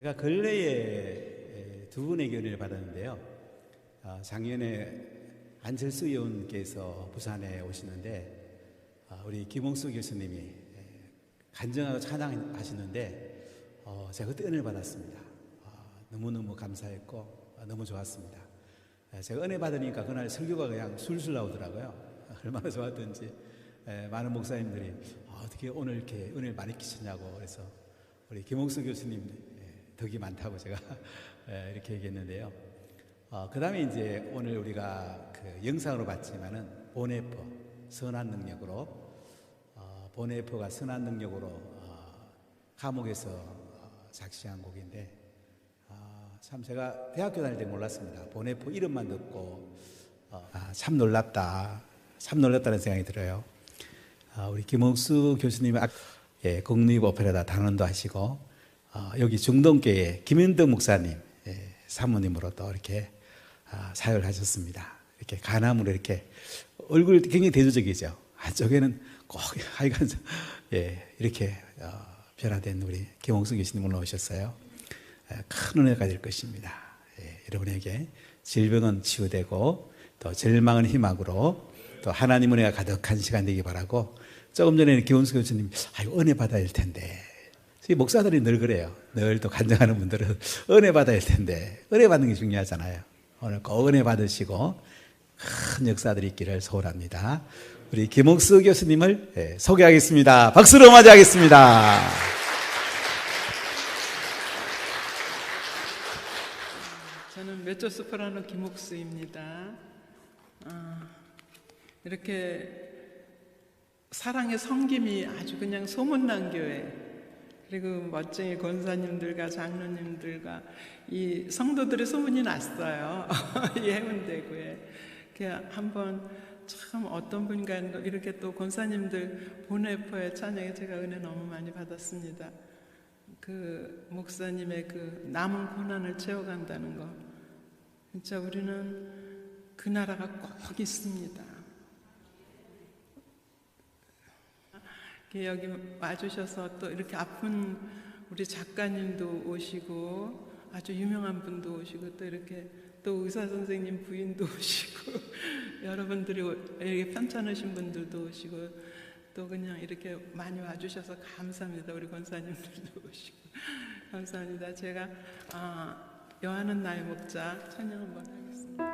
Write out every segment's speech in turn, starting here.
제가 근래에 두 분의 교훈을 받았는데요. 작년에 안철수 의원께서 부산에 오시는데 우리 김홍수 교수님이 간증하고 찬양하시는데 제가 그때 은혜를 받았습니다. 너무너무 감사했고 너무 좋았습니다. 제가 은혜 받으니까 그날 설교가 그냥 술술 나오더라고요. 얼마나 좋았던지. 많은 목사님들이 어떻게 오늘 이렇게 은혜를 많이 끼쳤냐고 그래서 우리 김홍수 교수님 덕이 많다고 제가 이렇게 얘기했는데요. 그 다음에 이제 오늘 우리가 그 영상으로 봤지만은 보네퍼 선한 능력으로 보네퍼가 선한 능력으로 감옥에서 작시한 곡인데 참 제가 대학교 다닐 때 몰랐습니다. 보네퍼 이름만 듣고 참 놀랍다, 참 놀랍다는 생각이 들어요. 우리 김홍수 교수님이 국립 오페라다 단원도 하시고 여기 중동교회 김현덕 목사님 사모님으로 또 이렇게 사역을 하셨습니다. 이렇게 가남으로 이렇게 얼굴 굉장히 대조적이죠. 한쪽에는 꼭 하여간 이렇게 변화된 우리 김홍수 교수님 올라오셨어요. 큰 은혜가 될 것입니다. 여러분에게 질병은 치유되고 또 절망은 희망으로 또 하나님 은혜가 가득한 시간 되기 바라고, 조금 전에는 김홍수 교수님 은혜 받아야 할 텐데, 목사들이 늘 그래요. 늘 또 간증하는 분들은 은혜 받아야 할 텐데 은혜 받는 게 중요하잖아요. 오늘 꼭 은혜 받으시고 큰 역사들이 있기를 소원합니다. 우리 김홍수 교수님을 소개하겠습니다. 박수로 맞이하겠습니다. 저는 메조소프라노 김옥수입니다. 이렇게 사랑의 섬김이 아주 그냥 소문난 교회, 그리고 멋쟁이 권사님들과 장로님들과 이 성도들의 소문이 났어요. 이 해운대구에. 한번 참 어떤 분과 이렇게 또 권사님들 보네퍼의 찬양에 제가 은혜 너무 많이 받았습니다. 그 목사님의 그 남은 고난을 채워간다는 거, 진짜 우리는 그 나라가 꼭 있습니다. 여기 와주셔서 또 이렇게 아픈 우리 작가님도 오시고 아주 유명한 분도 오시고 또 이렇게 또 의사 선생님 부인도 오시고 여러분들이 이렇게 편찮으신 분들도 오시고 또 그냥 이렇게 많이 와주셔서 감사합니다. 우리 권사님들도 오시고 감사합니다. 제가 여하는 나의 목자 찬양 한번 하겠습니다.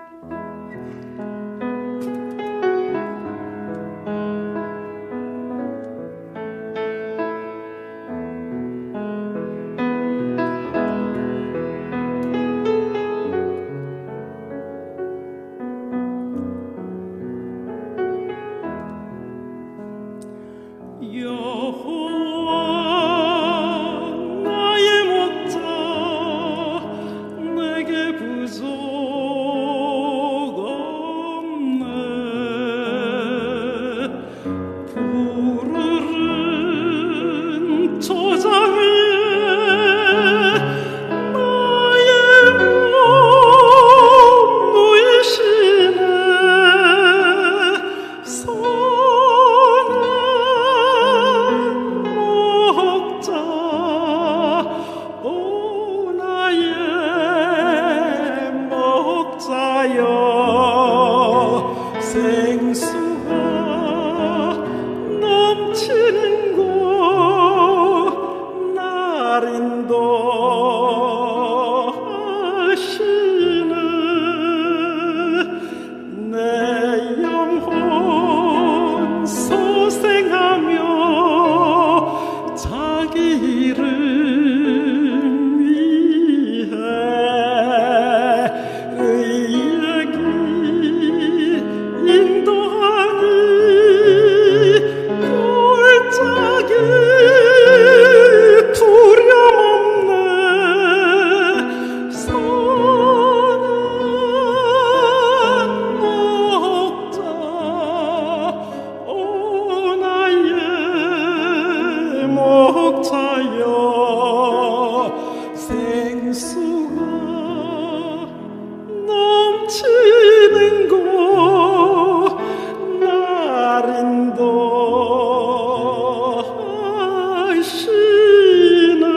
하시는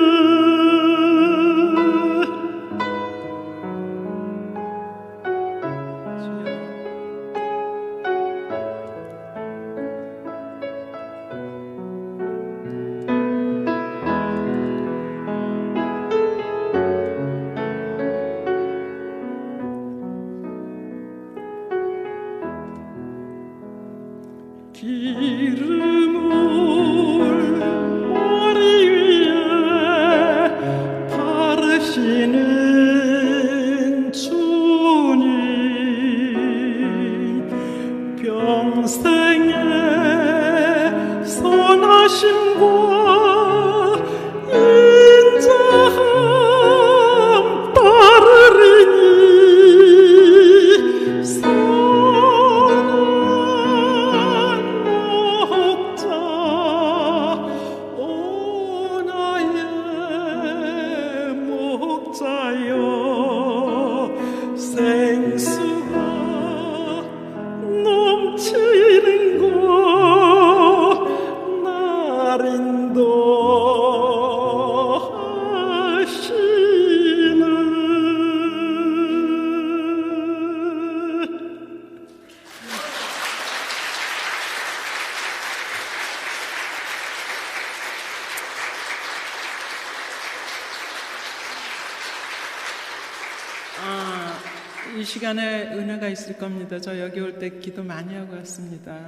이 시간에 은혜가 있을 겁니다. 저 여기 올 때 기도 많이 하고 왔습니다.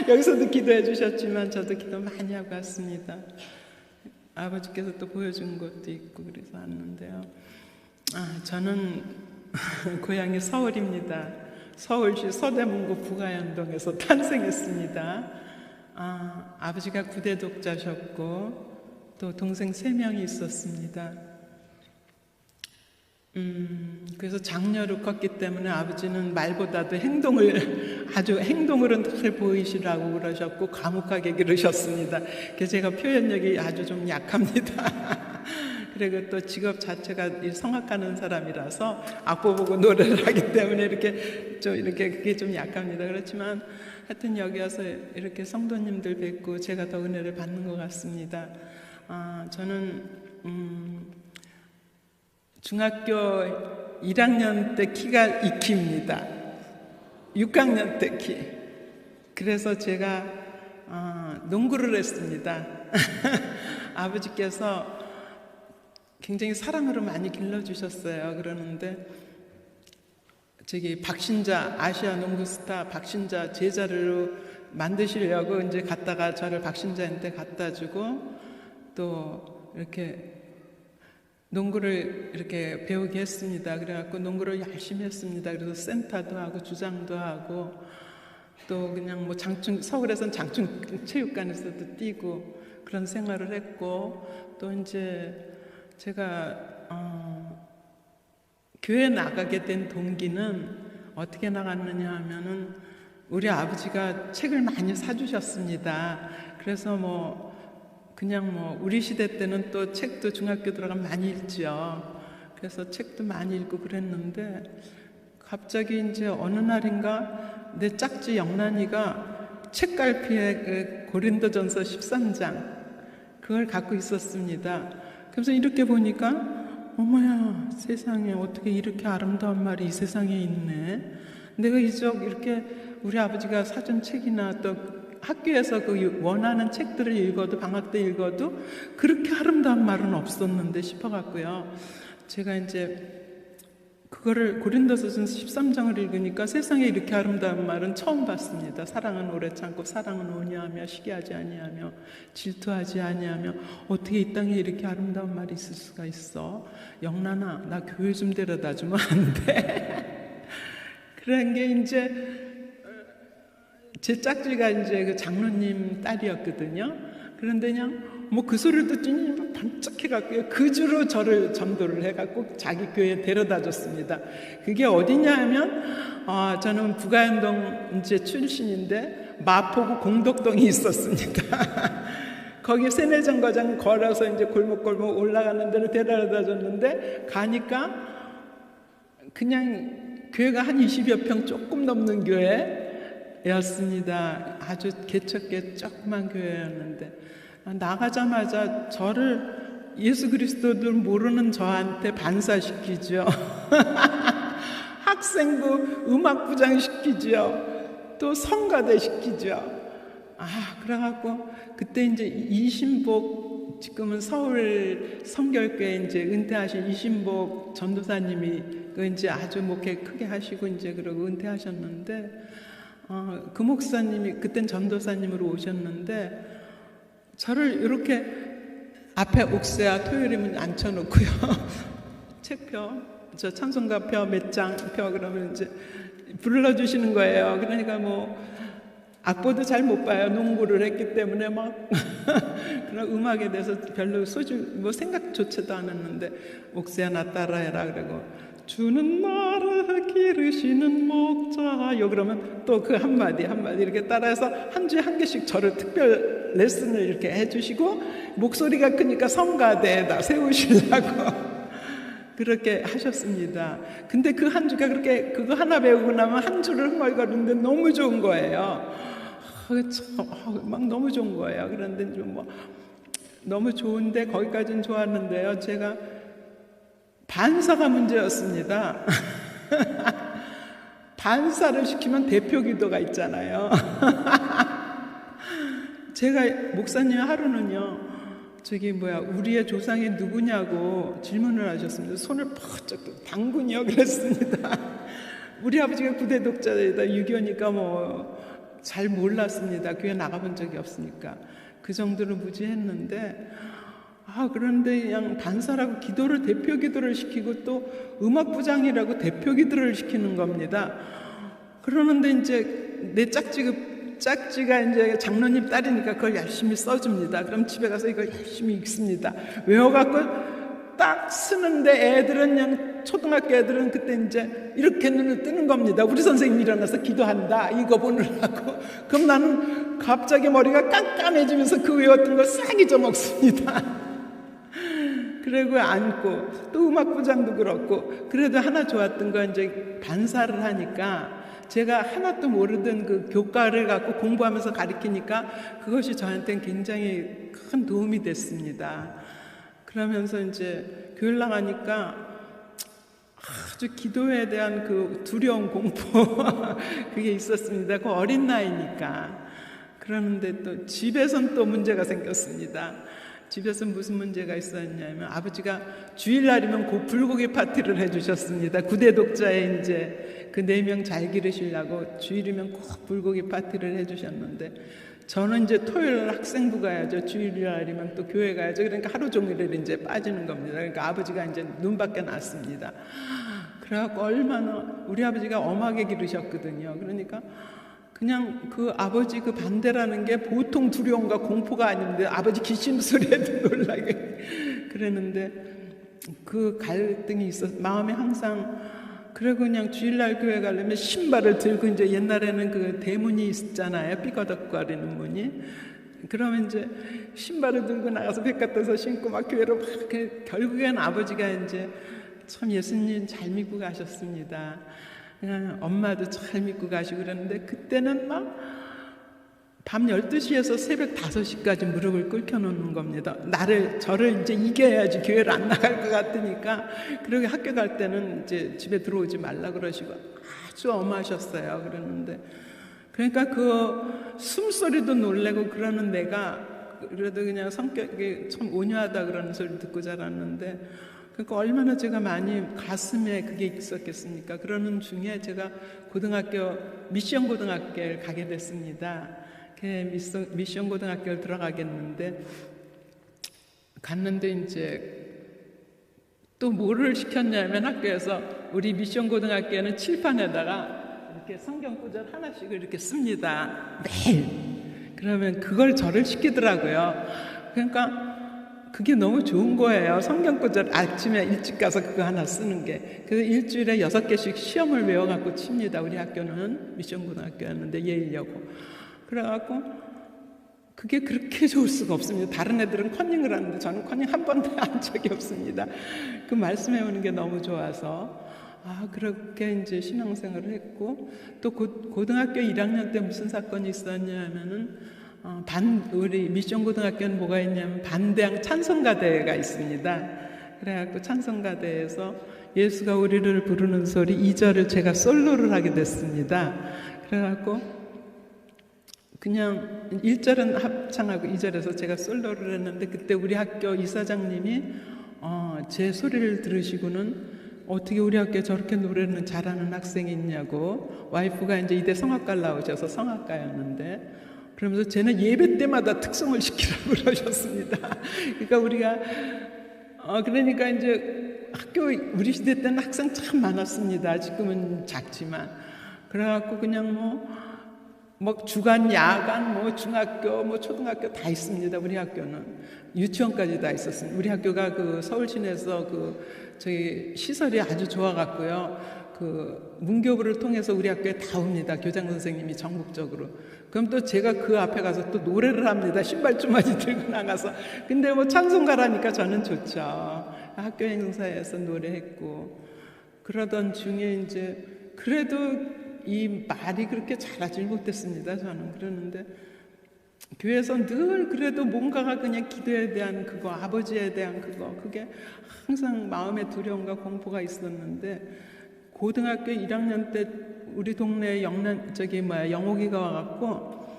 여기서도 기도해 주셨지만 저도 기도 많이 하고 왔습니다. 아버지께서 또 보여준 것도 있고 그래서 왔는데요. 저는 고향이 서울입니다. 서울시 서대문구 부가연동에서 탄생했습니다. 아버지가 구대 독자셨고 또 동생 3명이 있었습니다. 그래서 장녀로 컸기 때문에 아버지는 말보다도 행동으로 늘 보이시라고 그러셨고 과묵하게 그러셨습니다. 그래서 제가 표현력이 아주 좀 약합니다. 그리고 또 직업 자체가 성악하는 사람이라서 악보 보고 노래를 하기 때문에 이렇게 그게 좀 약합니다. 그렇지만 하여튼 여기 와서 이렇게 성도님들 뵙고 제가 더 은혜를 받는 것 같습니다. 저는 중학교 1학년 때 키가 2키입니다. 6학년 때 키. 그래서 제가 농구를 했습니다. 아버지께서 굉장히 사랑으로 많이 길러주셨어요. 그러는데 박신자, 아시아 농구 스타 박신자 제자로 만드시려고 이제 갔다가 저를 박신자한테 갖다 주고 또 이렇게 농구를 이렇게 배우게 했습니다. 그래갖고 농구를 열심히 했습니다. 그래서 센터도 하고 주장도 하고 또 그냥 뭐 서울에선 장충 체육관에서도 뛰고 그런 생활을 했고 또 이제 제가 교회 나가게 된 동기는 어떻게 나갔느냐 하면은 우리 아버지가 책을 많이 사주셨습니다. 그래서 그냥 우리 시대 때는 또 책도 중학교 들어가면 많이 읽지요. 그래서 책도 많이 읽고 그랬는데 갑자기 이제 어느 날인가 내 짝지 영란이가 책갈피에 고린도전서 13장 그걸 갖고 있었습니다. 그래서 이렇게 보니까 어머야 세상에 어떻게 이렇게 아름다운 말이 이 세상에 있네. 내가 이렇게 우리 아버지가 사준 책이나 또 학교에서 그 원하는 책들을 읽어도 방학 때 읽어도 그렇게 아름다운 말은 없었는데 싶어갖고요. 제가 이제 그거를 고린도서전 13장을 읽으니까 세상에 이렇게 아름다운 말은 처음 봤습니다. 사랑은 오래 참고 사랑은 온유하며 시기하지 아니하며 질투하지 아니하며 어떻게 이 땅에 이렇게 아름다운 말이 있을 수가 있어. 영란아 나 교회 좀 데려다 주면 안 돼? 그런 게 이제 제 짝지가 이제 그 장로님 딸이었거든요. 그런데 그냥 그 소리를 듣더니 반짝해갖고요. 그 주로 저를 전도를 해갖고 자기 교회에 데려다 줬습니다. 그게 어디냐 하면, 저는 부가연동 이제 출신인데, 마포구 공덕동이 있었습니다. 거기 세뇌정거장 걸어서 이제 골목골목 올라가는 데를 데려다 줬는데, 가니까 그냥 교회가 한 20여 평 조금 넘는 교회였습니다. 아주 개척개 조그만 교회였는데, 나가자마자 저를 예수 그리스도를 모르는 저한테 반사시키죠. 학생부 음악부장 시키죠. 또 성가대 시키죠. 그래갖고 그때 이제 이신복 지금은 서울 성결교회 이제 은퇴하신 이신복 전도사님이 그 이제 아주 목회 크게 하시고 이제 그러고 은퇴하셨는데 그 목사님이 그땐 전도사님으로 오셨는데 저를 이렇게 앞에 옥새야 토요일이면 앉혀놓고요. 책표, 저 찬송가표 몇 장표 그러면 이제 불러주시는 거예요. 그러니까 악보도 잘 못 봐요. 농구를 했기 때문에 그런 음악에 대해서 별로 생각조차도 안 했는데 옥새야 나 따라해라 그러고 주는 나를 기르시는 목자요 그러면 또 그 한마디 이렇게 따라해서 한 주에 한 개씩 저를 특별 레슨을 이렇게 해주시고 목소리가 크니까 성가대에다 세우시려고 그렇게 하셨습니다. 근데 그 한 주가 그렇게 그거 하나 배우고 나면 한 주를 흥얼거리는데 너무 좋은 거예요. 막 너무 좋은 거예요. 그런데 좀 너무 좋은데 거기까지는 좋았는데요. 제가 반사가 문제였습니다. 반사를 시키면 대표 기도가 있잖아요. 제가 목사님 하루는요 우리의 조상이 누구냐고 질문을 하셨습니다. 손을 퍼쩍 당군이요 그랬습니다. 우리 아버지가 부대 독자이다 6.25니까 잘 몰랐습니다. 교회 나가본 적이 없으니까 그 정도로 무지했는데 그런데 그냥 반사라고 기도를 대표 기도를 시키고 또 음악부장이라고 대표 기도를 시키는 겁니다. 그러는데 이제 내 짝지가 이제 장로님 딸이니까 그걸 열심히 써줍니다. 그럼 집에 가서 이걸 열심히 읽습니다. 외워갖고 딱 쓰는데 애들은 그냥 초등학교 애들은 그때 이제 이렇게 눈을 뜨는 겁니다. 우리 선생님이 일어나서 기도한다 이거 보느라고. 그럼 나는 갑자기 머리가 깜깜해지면서 그 외웠던 걸 싹 잊어먹습니다. 그리고 앉고 또 음악부장도 그렇고. 그래도 하나 좋았던 건 이제 반사를 하니까 제가 하나도 모르던 그 교과를 갖고 공부하면서 가르치니까 그것이 저한테는 굉장히 큰 도움이 됐습니다. 그러면서 이제 교회를 나가니까 아주 기도에 대한 그 두려움, 공포 그게 있었습니다. 그 어린 나이니까. 그러는데 또 집에선 또 문제가 생겼습니다. 집에서 무슨 문제가 있었냐면 아버지가 주일날이면 불고기 파티를 해주셨습니다. 구대 독자에 이제 그 4명 잘 기르시려고 주일이면 꼭 불고기 파티를 해주셨는데 저는 이제 토요일 학생부 가야죠. 주일날이면 또 교회 가야죠. 그러니까 하루 종일을 이제 빠지는 겁니다. 그러니까 아버지가 이제 눈밖에 났습니다. 그래갖고 얼마나 우리 아버지가 엄하게 기르셨거든요. 그러니까 그냥 그 아버지 그 반대라는 게 보통 두려움과 공포가 아닌데 아버지 기침소리에도 놀라게 그랬는데 그 갈등이 마음에 항상. 그리고 그냥 주일날 교회 가려면 신발을 들고 이제 옛날에는 그 대문이 있잖아요. 삐거덕거리는 문이. 그러면 이제 신발을 들고 나가서 백화점에서 신고 막 교회로 막 결국엔 아버지가 이제 참 예수님 잘 믿고 가셨습니다. 엄마도 잘 믿고 가시고 그랬는데 그때는 막 밤 12시에서 새벽 5시까지 무릎을 꿇혀놓는 겁니다. 저를 이제 이겨야지 교회를 안 나갈 것 같으니까. 그러고 학교 갈 때는 이제 집에 들어오지 말라 그러시고 아주 엄하셨어요. 그러는데 그러니까 그 숨소리도 놀래고 그러는 내가 그래도 그냥 성격이 참 온유하다 그러는 소리 듣고 자랐는데 그러니까 얼마나 제가 많이 가슴에 그게 있었겠습니까? 그러는 중에 제가 미션 고등학교를 가게 됐습니다. 미션 고등학교를 들어가겠는데 갔는데 이제 또 뭐를 시켰냐면 학교에서 우리 미션 고등학교에는 칠판에다가 이렇게 성경 구절 하나씩 이렇게 씁니다. 매일. 그러면 그걸 저를 시키더라고요. 그러니까 그게 너무 좋은 거예요. 성경 구절 아침에 일찍 가서 그거 하나 쓰는 게. 그래서 일주일에 6개씩 시험을 외워갖고 칩니다. 우리 학교는 미션 고등학교였는데 예일여고. 그래갖고 그게 그렇게 좋을 수가 없습니다. 다른 애들은 커닝을 하는데 저는 커닝 한 번도 한 적이 없습니다. 그 말씀해오는 게 너무 좋아서 그렇게 이제 신앙생활을 했고 또 고등학교 1학년 때 무슨 사건이 있었냐면은 우리 미션 고등학교는 뭐가 있냐면 반대항 찬송가대회가 있습니다. 그래갖고 찬송가대회에서 예수가 우리를 부르는 소리 2절을 제가 솔로를 하게 됐습니다. 그래갖고 그냥 1절은 합창하고 2절에서 제가 솔로를 했는데 그때 우리 학교 이사장님이 제 소리를 들으시고는 어떻게 우리 학교에 저렇게 노래는 잘하는 학생이 있냐고 와이프가 이제 이대 성악과를 나오셔서 성악가였는데 그러면서 쟤는 예배 때마다 특성을 시키라고 그러셨습니다. 그러니까 우리가 그러니까 이제 학교 우리 시대 때는 학생 참 많았습니다. 지금은 작지만 그래갖고 그냥 주간, 야간, 중학교, 초등학교 다 있습니다. 우리 학교는 유치원까지 다 있었습니다. 우리 학교가 그 서울 시내에서 저희 시설이 아주 좋아갖고요. 그 문교부를 통해서 우리 학교에 다 옵니다. 교장 선생님이 전국적으로. 그럼 또 제가 그 앞에 가서 또 노래를 합니다. 신발주머니 들고 나가서. 근데 찬송가라니까 저는 좋죠. 학교 행사에서 노래했고 그러던 중에 이제 그래도 이 말이 그렇게 잘하지 못했습니다. 저는 그러는데 교회에서 늘 그래도 뭔가가 그냥 기도에 대한 그거, 아버지에 대한 그게 항상 마음의 두려움과 공포가 있었는데 고등학교 1학년 때 우리 동네에 영옥이가 와갖고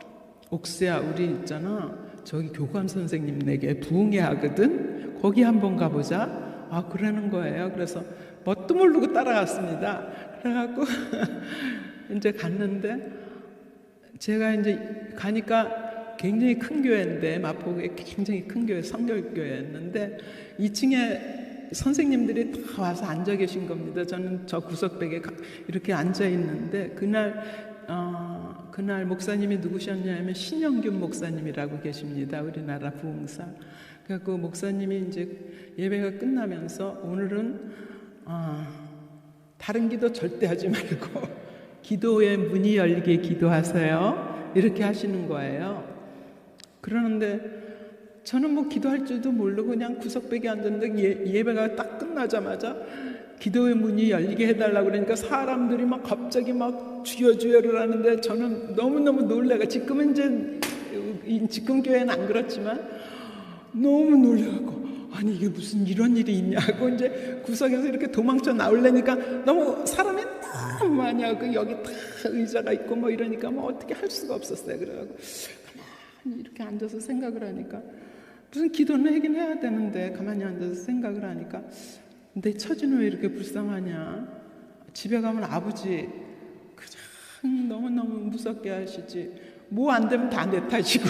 옥수야 우리 있잖아 저기 교감 선생님에게 부흥회 하거든. 거기 한번 가보자. 아, 그러는 거예요. 그래서 뭣도 모르고 따라갔습니다. 그래갖고 이제 갔는데 제가 이제 가니까 굉장히 큰 교회인데, 마포구에 굉장히 큰 교회, 성결교회였는데 2층에 선생님들이 다 와서 앉아 계신 겁니다. 저는 저 구석백에 이렇게 앉아 있는데 그날 목사님이 누구셨냐면 신영균 목사님이라고 계십니다. 우리나라 부흥사. 그래서 목사님이 이제 예배가 끝나면서 오늘은 다른 기도 절대 하지 말고 기도의 문이 열리게 기도하세요. 이렇게 하시는 거예요. 그러는데 저는 뭐 기도할 줄도 모르고 그냥 구석백에 앉았는데 예배가 딱 끝나자마자 기도의 문이 열리게 해달라고 그러니까 사람들이 막 갑자기 막 주여주여를 하는데 저는 너무너무 놀래가 지금 교회는 안 그렇지만 너무 놀래갖고 아니 이게 무슨 이런 일이 있냐고 이제 구석에서 이렇게 도망쳐 나오려니까 너무 사람이 너무 많이 하고 여기 다 의자가 있고 뭐 이러니까 뭐 어떻게 할 수가 없었어요. 그래가지고 가만히 이렇게 앉아서 생각을 하니까 무슨 기도는 하긴 해야 되는데 가만히 앉아서 생각을 하니까 내 처지는 왜 이렇게 불쌍하냐. 집에 가면 아버지 그냥 너무너무 무섭게 하시지. 뭐 안 되면 다 내 탓이고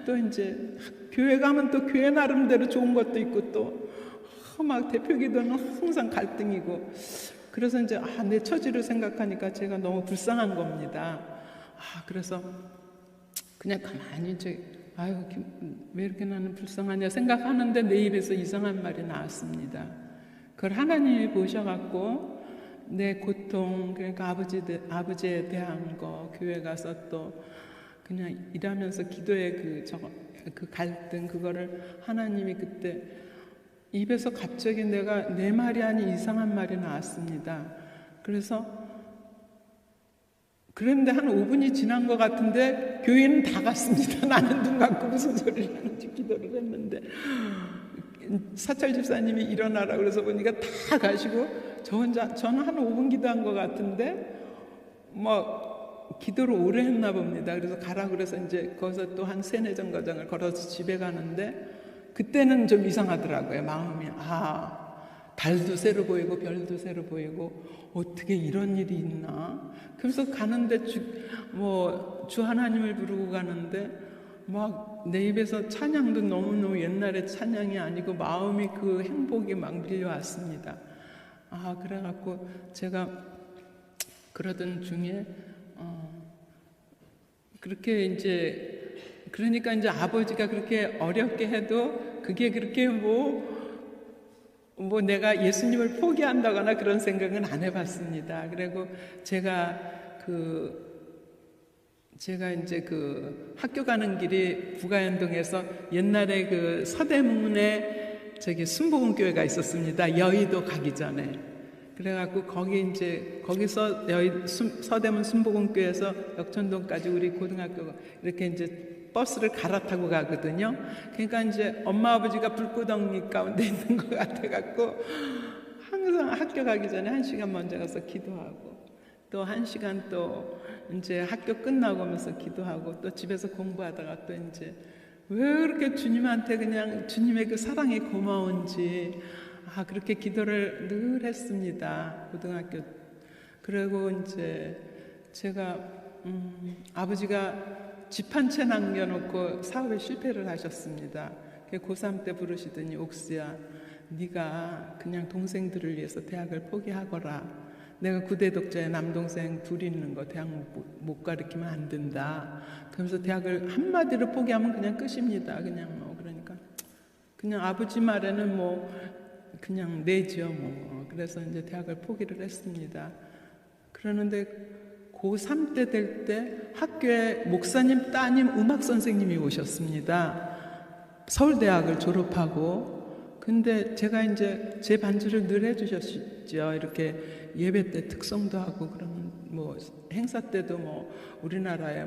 또 이제 교회 가면 또 교회 나름대로 좋은 것도 있고 또 막 대표 기도는 항상 갈등이고 그래서 이제 내 처지를 생각하니까 제가 너무 불쌍한 겁니다. 그래서 그냥 가만히 이제 아유 왜 이렇게 나는 불쌍하냐 생각하는데 내 입에서 이상한 말이 나왔습니다. 그걸 하나님이 보셔갖고 내 고통 그러니까 아버지에 대한 거 교회 가서 또 그냥 일하면서 기도의 그 갈등 그거를 하나님이 그때 입에서 갑자기 내 말이 아닌 이상한 말이 나왔습니다. 그런데 한 5분이 지난 것 같은데 교회는 다 갔습니다. 나는 눈 감고 무슨 소리를 하는지 기도를 했는데 사찰 집사님이 일어나라 그래서 보니까 다 가시고 저는 한 5분 기도한 것 같은데 뭐 기도를 오래 했나 봅니다. 그래서 가라 그래서 이제 거기서 또 한 3-4정거장을 걸어서 집에 가는데 그때는 좀 이상하더라고요. 마음이 달도 새로 보이고 별도 새로 보이고 어떻게 이런 일이 있나. 그래서 가는데 주 하나님을 부르고 가는데 막 내 입에서 찬양도 너무너무 옛날의 찬양이 아니고 마음이 그 행복이 막 밀려왔습니다. 그래갖고 제가 그러던 중에 그렇게 이제 그러니까 이제 아버지가 그렇게 어렵게 해도 그게 그렇게 뭐 내가 예수님을 포기한다거나 그런 생각은 안 해봤습니다. 그리고 제가 이제 그 학교 가는 길이 부가연동에서 옛날에 그 서대문에 순복음교회가 있었습니다. 여의도 가기 전에. 그래갖고 거기서 서대문 순복음교회에서 역천동까지 우리 고등학교 이렇게 이제 버스를 갈아타고 가거든요. 그러니까 이제 엄마 아버지가 불구덩이 가운데 있는 것 같아갖고 항상 학교 가기 전에 1시간 먼저 가서 기도하고 또 1시간 또 이제 학교 끝나고 오면서 기도하고 또 집에서 공부하다가 또 이제 왜 그렇게 주님한테 그냥 주님의 그 사랑이 고마운지 그렇게 기도를 늘 했습니다. 고등학교. 그리고 이제 제가 아버지가 집 한 채 남겨놓고 사업에 실패를 하셨습니다. 고3 때 부르시더니 옥수야 네가 그냥 동생들을 위해서 대학을 포기하거라. 내가 구대 독자에 남동생 둘이 있는 거 대학 못 가르치면 안 된다. 그러면서 대학을 한마디로 포기하면 그냥 끝입니다. 그러니까 그냥 아버지 말에는 그냥 내죠 그래서 이제 대학을 포기를 했습니다. 그러는데 고3 때 될 때 학교에 목사님 따님 음악 선생님이 오셨습니다. 서울대학을 졸업하고. 근데 제가 이제 제 반주를 늘 해주셨죠. 이렇게 예배 때 특성도 하고 그러면 행사 때도 우리나라에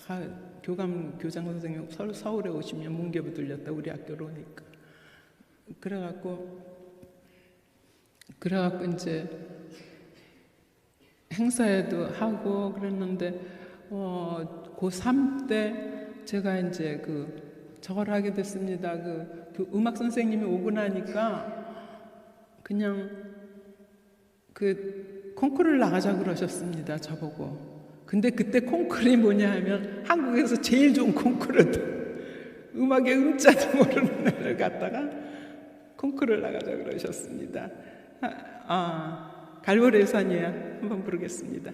다 교장 선생님 서울에 오시면 문교부 들렸다 우리 학교로 오니까. 그래갖고 이제 행사에도 하고 그랬는데 고3 때 제가 이제 저걸 하게 됐습니다. 그 음악 선생님이 오고 나니까 그냥 콩쿠르를 나가자 그러셨습니다. 저보고. 근데 그때 콩쿠르이 뭐냐 하면 한국에서 제일 좋은 콩쿠르도 음악의 음자도 모르는 애를 갖다가 콩쿠르를 나가자 그러셨습니다. 갈보리의 산이야. 한번 부르겠습니다.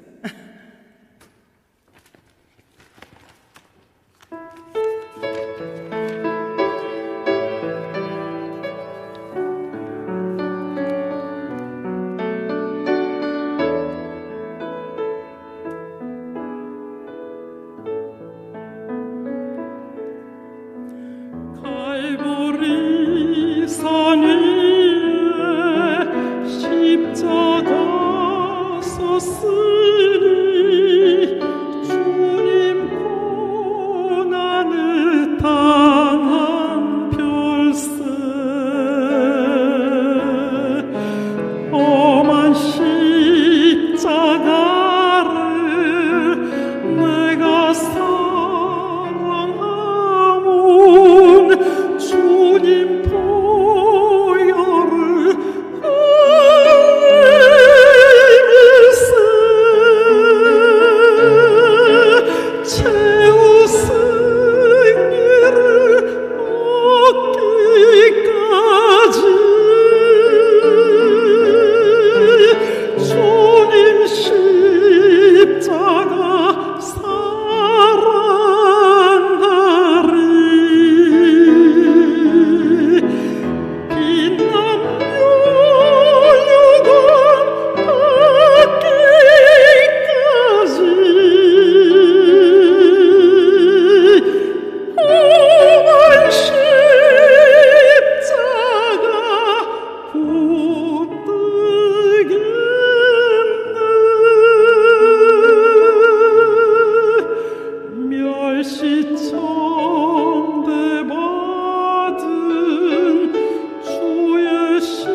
갈보리 산 위에 십자가 섰으니 주님 고난을 당한 별세 험한 십자가를 내가 사랑하면 주님 보혈을 흘리면서 최후 승리를 얻기까지 주님 십자가 사랑하리 빛나며 유감 받기까지 험한 십자가 붙들겠네 멸시천대받은 주의 십자가에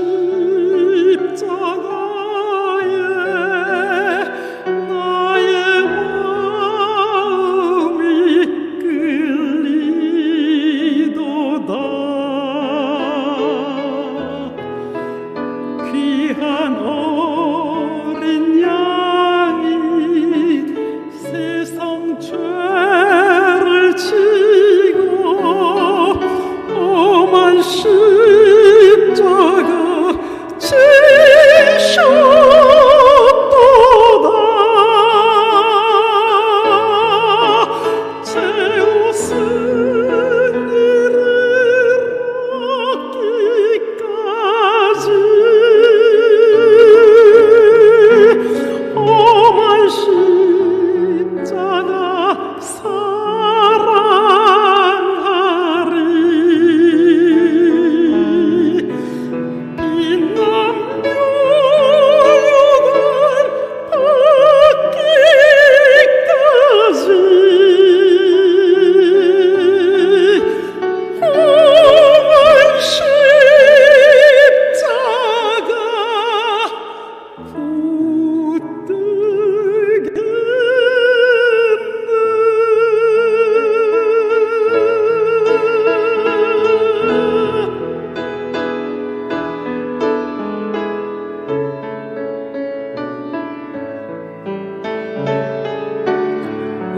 나의 마음이 끌리도다 귀한 어린 양이 세상 죄를 지고 험한 십자가 지셨도다 최후 승리를 얻기까지 험한 십자가 사랑하리 빛나며 유감 받기까지 험한 십자가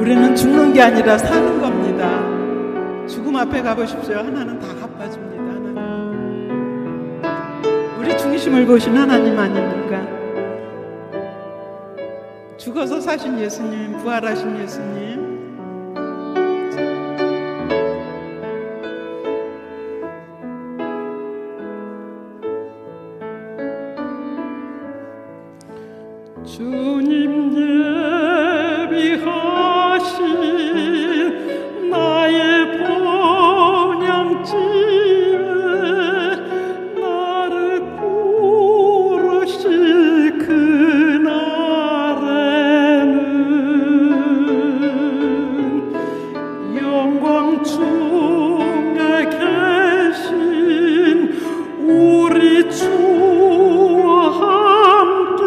우리는 죽는 게 아니라 사는 겁니다. 죽음 앞에 가보십시오. 하나는 다 갚아줍니다. 하나님. 우리 중심을 보신 하나님 아닙니까? 죽어서 사신 예수님, 부활하신 예수님. 주님 예비하신 나의 본향집에 나를 부르실 그날에는 영광 중에 계신 우리 주와 함께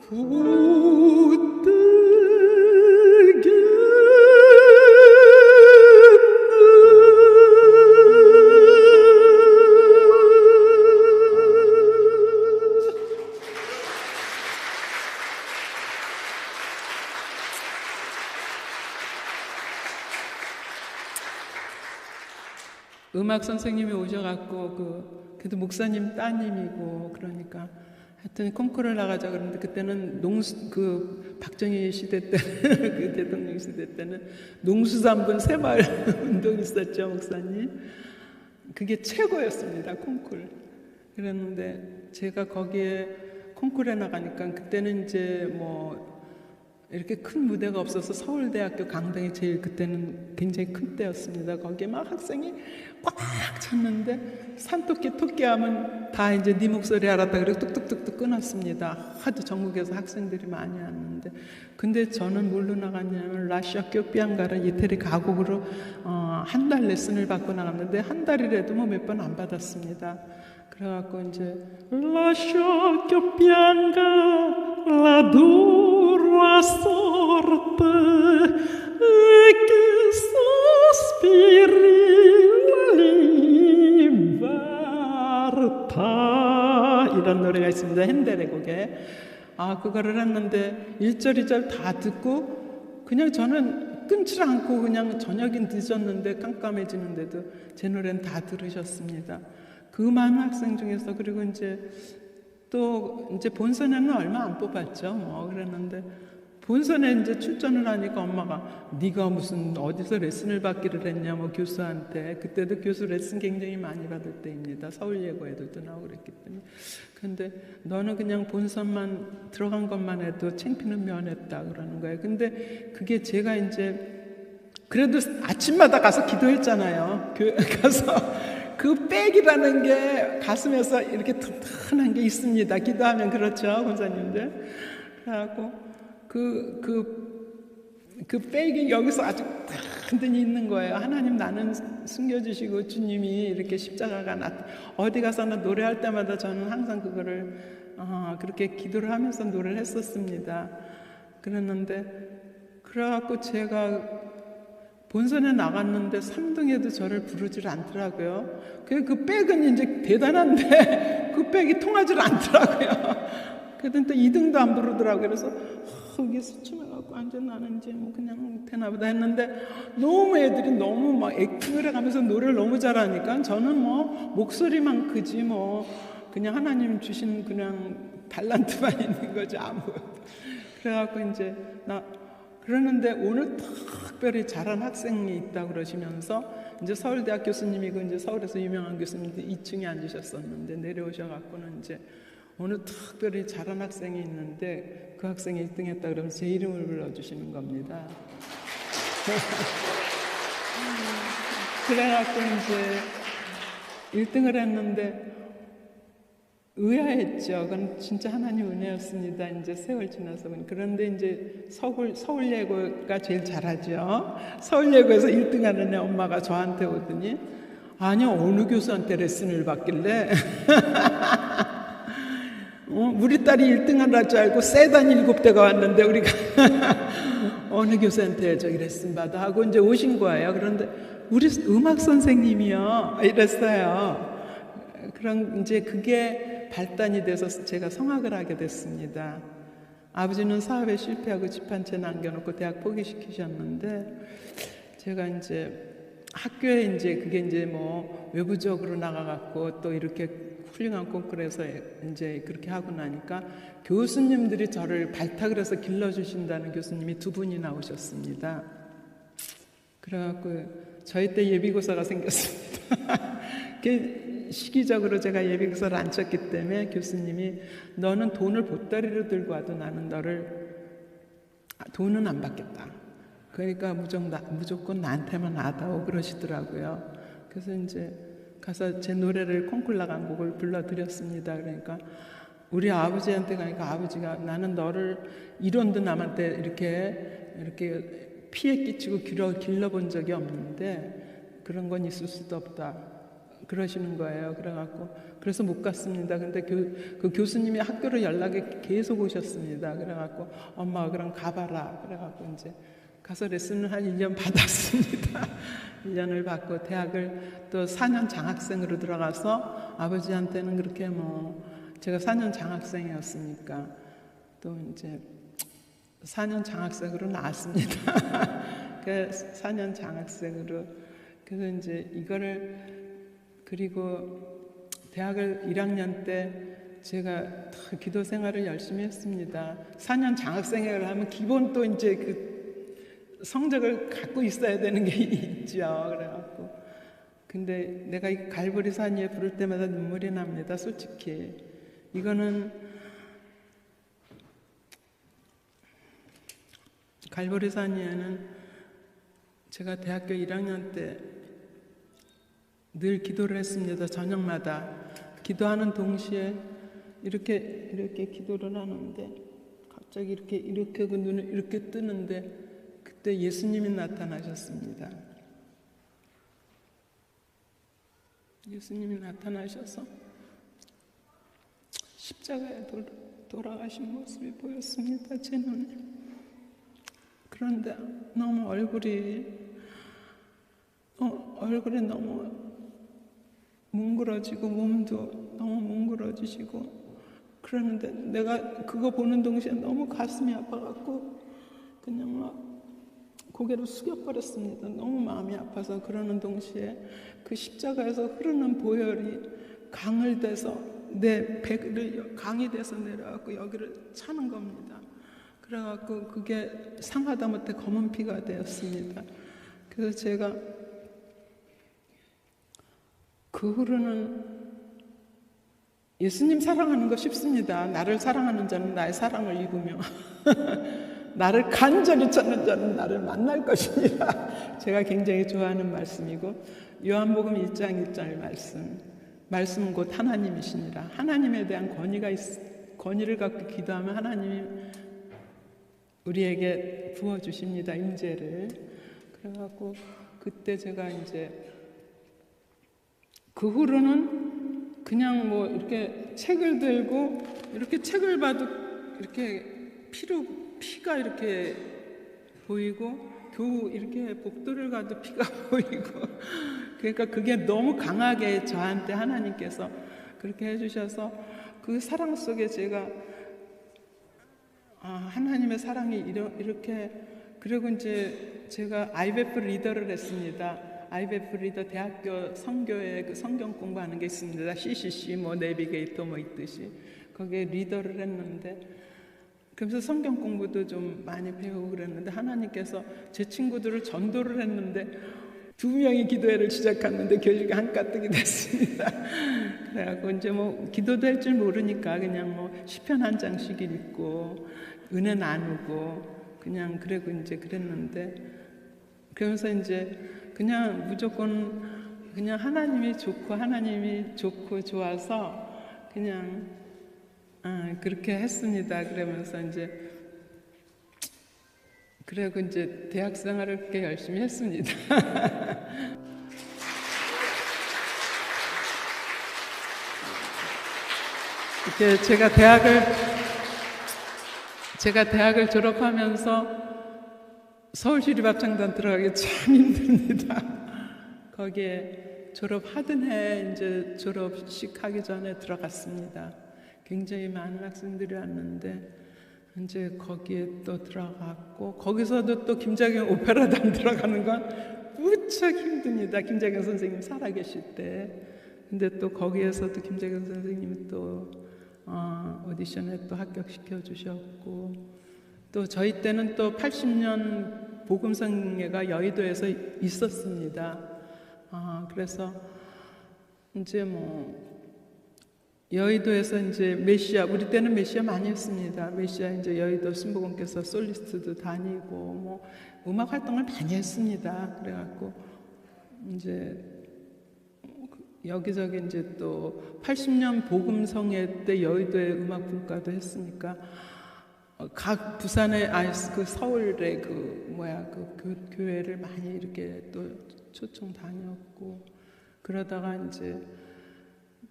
음악 선생님이 오셔갖고 그래도 목사님 따님이고 그러니까 하여튼 콩쿠르를 나가자 그러는데 그때는 박정희 시대 때는 그 대통령 시대 때는 농수산분 새마을 운동이 있었죠, 목사님. 그게 최고였습니다, 콩쿠르. 그랬는데 제가 거기에 콩쿠르에 나가니까 그때는 이제 뭐 이렇게 큰 무대가 없어서 서울대학교 강당이 제일 그때는 굉장히 큰 때였습니다. 거기에 막 학생이 꽉 찼는데 산토끼 토끼하면 다 이제 네 목소리 알았다 그래서 뚝뚝뚝뚝 끊었습니다. 하도 전국에서 학생들이 많이 왔는데 근데 저는 뭘로 나갔냐면 라시아 큐피안가를 이태리 가곡으로 한 달 레슨을 받고 나갔는데 한 달이라도 뭐 몇 번 안 받았습니다. 그래갖고 이제 lascia che pianga la dura sorte e che sospiri la libertà 이런 노래가 있습니다. 핸델의 곡에 그거를 했는데 1절 2절 다 듣고 그냥 저는 끊지 않고 그냥 저녁이 늦었는데 깜깜해지는데도 제 노래는 다 들으셨습니다. 그 많은 학생 중에서 그리고 이제 또 이제 본선에는 얼마 안 뽑았죠. 뭐 그랬는데 본선에 이제 출전을 하니까 엄마가 네가 무슨 어디서 레슨을 받기를 했냐 뭐 교수한테 그때도 교수 레슨 굉장히 많이 받을 때입니다. 서울예고 애들도 나오고 그랬기 때문에 근데 너는 그냥 본선만 들어간 것만 해도 창피는 면했다 그러는 거예요. 근데 그게 제가 이제 그래도 아침마다 가서 기도했잖아요. 가서 그 백이라는 게 가슴에서 이렇게 튼튼한 게 있습니다. 기도하면 그렇죠, 권사님들. 그래갖고 그 백이 여기서 아주 든든히 있는 거예요. 하나님 나는 숨겨주시고 주님이 이렇게 십자가가 어디 가서나 노래할 때마다 저는 항상 그거를 그렇게 기도를 하면서 노래를 했었습니다. 그랬는데 그래갖고 제가 본선에 나갔는데 3등에도 저를 부르질 않더라고요. 그 백은 이제 대단한데 그 백이 통하질 않더라고요. 그랬더니 또 2등도 안 부르더라고요. 그래서 거기 수춤해갖고 완전 나는 이제 뭐 그냥 되나보다 했는데 너무 애들이 너무 막 액팅을 해가면서 노래를 너무 잘하니까 저는 뭐 목소리만 크지 뭐 그냥 하나님 주신 그냥 달란트만 있는 거죠, 아무것도. 그래갖고 이제 그러는데 오늘 특별히 잘한 학생이 있다고 그러시면서 이제 서울대학 교수님이고 이제 서울에서 유명한 교수님들 2층에 앉으셨었는데 내려오셔갖고는 이제 오늘 특별히 잘한 학생이 있는데 그 학생이 1등 했다 그러면 제 이름을 불러주시는 겁니다. 그래갖고 이제 1등을 했는데 의아했죠. 그건 진짜 하나님 은혜였습니다. 이제 세월 지나서. 그런데 이제 서울예고가 제일 잘하죠. 서울예고에서 1등 하는 애 엄마가 저한테 오더니 아니요, 어느 교수한테 레슨을 받길래 우리 딸이 1등 하는 줄 알고 세단 7대가 왔는데 우리가 어느 교수한테 저기 레슨 받아 하고 이제 오신 거예요. 그런데 우리 음악 선생님이요 이랬어요. 그럼 이제 그게 발단이 돼서 제가 성악을 하게 됐습니다. 아버지는 사업에 실패하고 집 한 채 남겨놓고 대학 포기시키셨는데 제가 이제 학교에 이제 그게 이제 뭐 외부적으로 나가갖고 또 이렇게 훌륭한 콩쿠르에서 이제 그렇게 하고 나니까 교수님들이 저를 발탁을 해서 길러주신다는 교수님이 2분이 나오셨습니다. 그래갖고 저희 때 예비고사가 생겼습니다. 시기적으로 제가 예비고사를 안 쳤기 때문에 교수님이 너는 돈을 보따리로 들고 와도 나는 너를 돈은 안 받겠다. 그러니까 무조건 나한테만 와다오 그러시더라고요. 그래서 이제 가서 제 노래를 콩쿠르 나간 곡을 불러드렸습니다. 그러니까 우리 아버지한테 가니까 아버지가 나는 너를 이론도 남한테 이렇게 피해 끼치고 길러본 적이 없는데 그런 건 있을 수도 없다. 그러시는 거예요. 그래서 못 갔습니다. 근데 그 교수님이 학교로 연락이 계속 오셨습니다. 그래갖고 엄마 그럼 가봐라. 그래갖고 이제 가서 레슨을 한 1년 받았습니다. 1년을 받고 대학을 또 4년 장학생으로 들어가서 아버지한테는 그렇게 제가 4년 장학생이었으니까 또 이제 4년 장학생으로 나왔습니다. 그 4년 장학생으로 그래서 이제 이거를 그리고 대학을 1학년 때 제가 기도 생활을 열심히 했습니다. 4년 장학생회를 하면 기본 또 이제 그 성적을 갖고 있어야 되는 게 있죠. 그래갖고 근데 내가 이 갈보리 산 위에 부를 때마다 눈물이 납니다. 솔직히 이거는 갈보리 산 위에는 제가 대학교 1학년 때 늘 기도를 했습니다. 저녁마다 기도하는 동시에 이렇게 기도를 하는데 갑자기 이렇게 하고 눈을 이렇게 뜨는데 그때 예수님이 나타나셨습니다. 예수님이 나타나셔서 십자가에 돌아가신 모습이 보였습니다. 제 눈에. 그런데 너무 얼굴이 너무 뭉그러지고 몸도 너무 뭉그러지시고 그러는데 내가 그거 보는 동시에 너무 가슴이 아파갖고 그냥 막 고개를 숙여버렸습니다. 너무 마음이 아파서. 그러는 동시에 그 십자가에서 흐르는 보혈이 강을 대서 내 배를 강이 돼서 내려갖고 여기를 차는 겁니다. 그래갖고 그게 상하다 못해 검은 피가 되었습니다. 그래서 제가 그 후로는 예수님 사랑하는 거 쉽습니다. 나를 사랑하는 자는 나의 사랑을 입으며 나를 간절히 찾는 자는 나를 만날 것이니라. 제가 굉장히 좋아하는 말씀이고 요한복음 1장 1절 말씀은 곧 하나님이시니라. 하나님에 대한 권위를 갖고 기도하면 하나님이 우리에게 부어주십니다. 임재를. 그래갖고 그때 제가 이제 그 후로는 그냥 이렇게 책을 들고 이렇게 책을 봐도 이렇게 피가 이렇게 보이고 겨우 이렇게 복도를 가도 피가 보이고 그러니까 그게 너무 강하게 저한테 하나님께서 그렇게 해주셔서 그 사랑 속에 제가 하나님의 사랑이 이렇게 그리고 이제 제가 IBF 리더를 했습니다. IBF 리더 대학교 선교에 그 성경 공부하는 게 있습니다. CCC 내비게이터 있듯이 거기에 리더를 했는데 그래서 성경 공부도 좀 많이 배우고 그랬는데 하나님께서 제 친구들을 전도를 했는데 2명이 기도회를 시작했는데 교육이 한가득이 됐습니다. 그래갖고 이제 기도도 할 줄 모르니까 그냥 시편 한 장씩 읽고 은혜 나누고 그냥 그러고 이제 그랬는데 그러면서 이제 그냥 무조건 그냥 하나님이 좋고 좋아서 그냥 그렇게 했습니다. 그러면서 이제 그리고 이제 대학 생활을 그렇게 열심히 했습니다. 이렇게 제가 대학을 졸업하면서 서울시립합창단 들어가기 참 힘듭니다. 거기에 졸업하던 해 이제 졸업식 하기 전에 들어갔습니다. 굉장히 많은 학생들이 왔는데 이제 거기에 또 들어갔고 거기서도 또 김자경 오페라단 들어가는 건 무척 힘듭니다. 김자경 선생님 살아계실 때. 근데 또 거기에서도 김자경 선생님이 또 오디션에 또 합격시켜 주셨고 또 저희 때는 또 80년 복음성회가 여의도에서 있었습니다. 그래서 이제 여의도에서 이제 메시아, 우리 때는 메시아 많이 했습니다. 메시아 이제 여의도 신부공께서 솔리스트도 다니고 음악 활동을 많이 했습니다. 그래갖고 이제 여기저기 이제 또 80년 복음성회 때 여의도의 음악 분과도 했으니까 각 부산의 그 서울의 그 교회를 많이 이렇게 또 초청 다녔고 그러다가 이제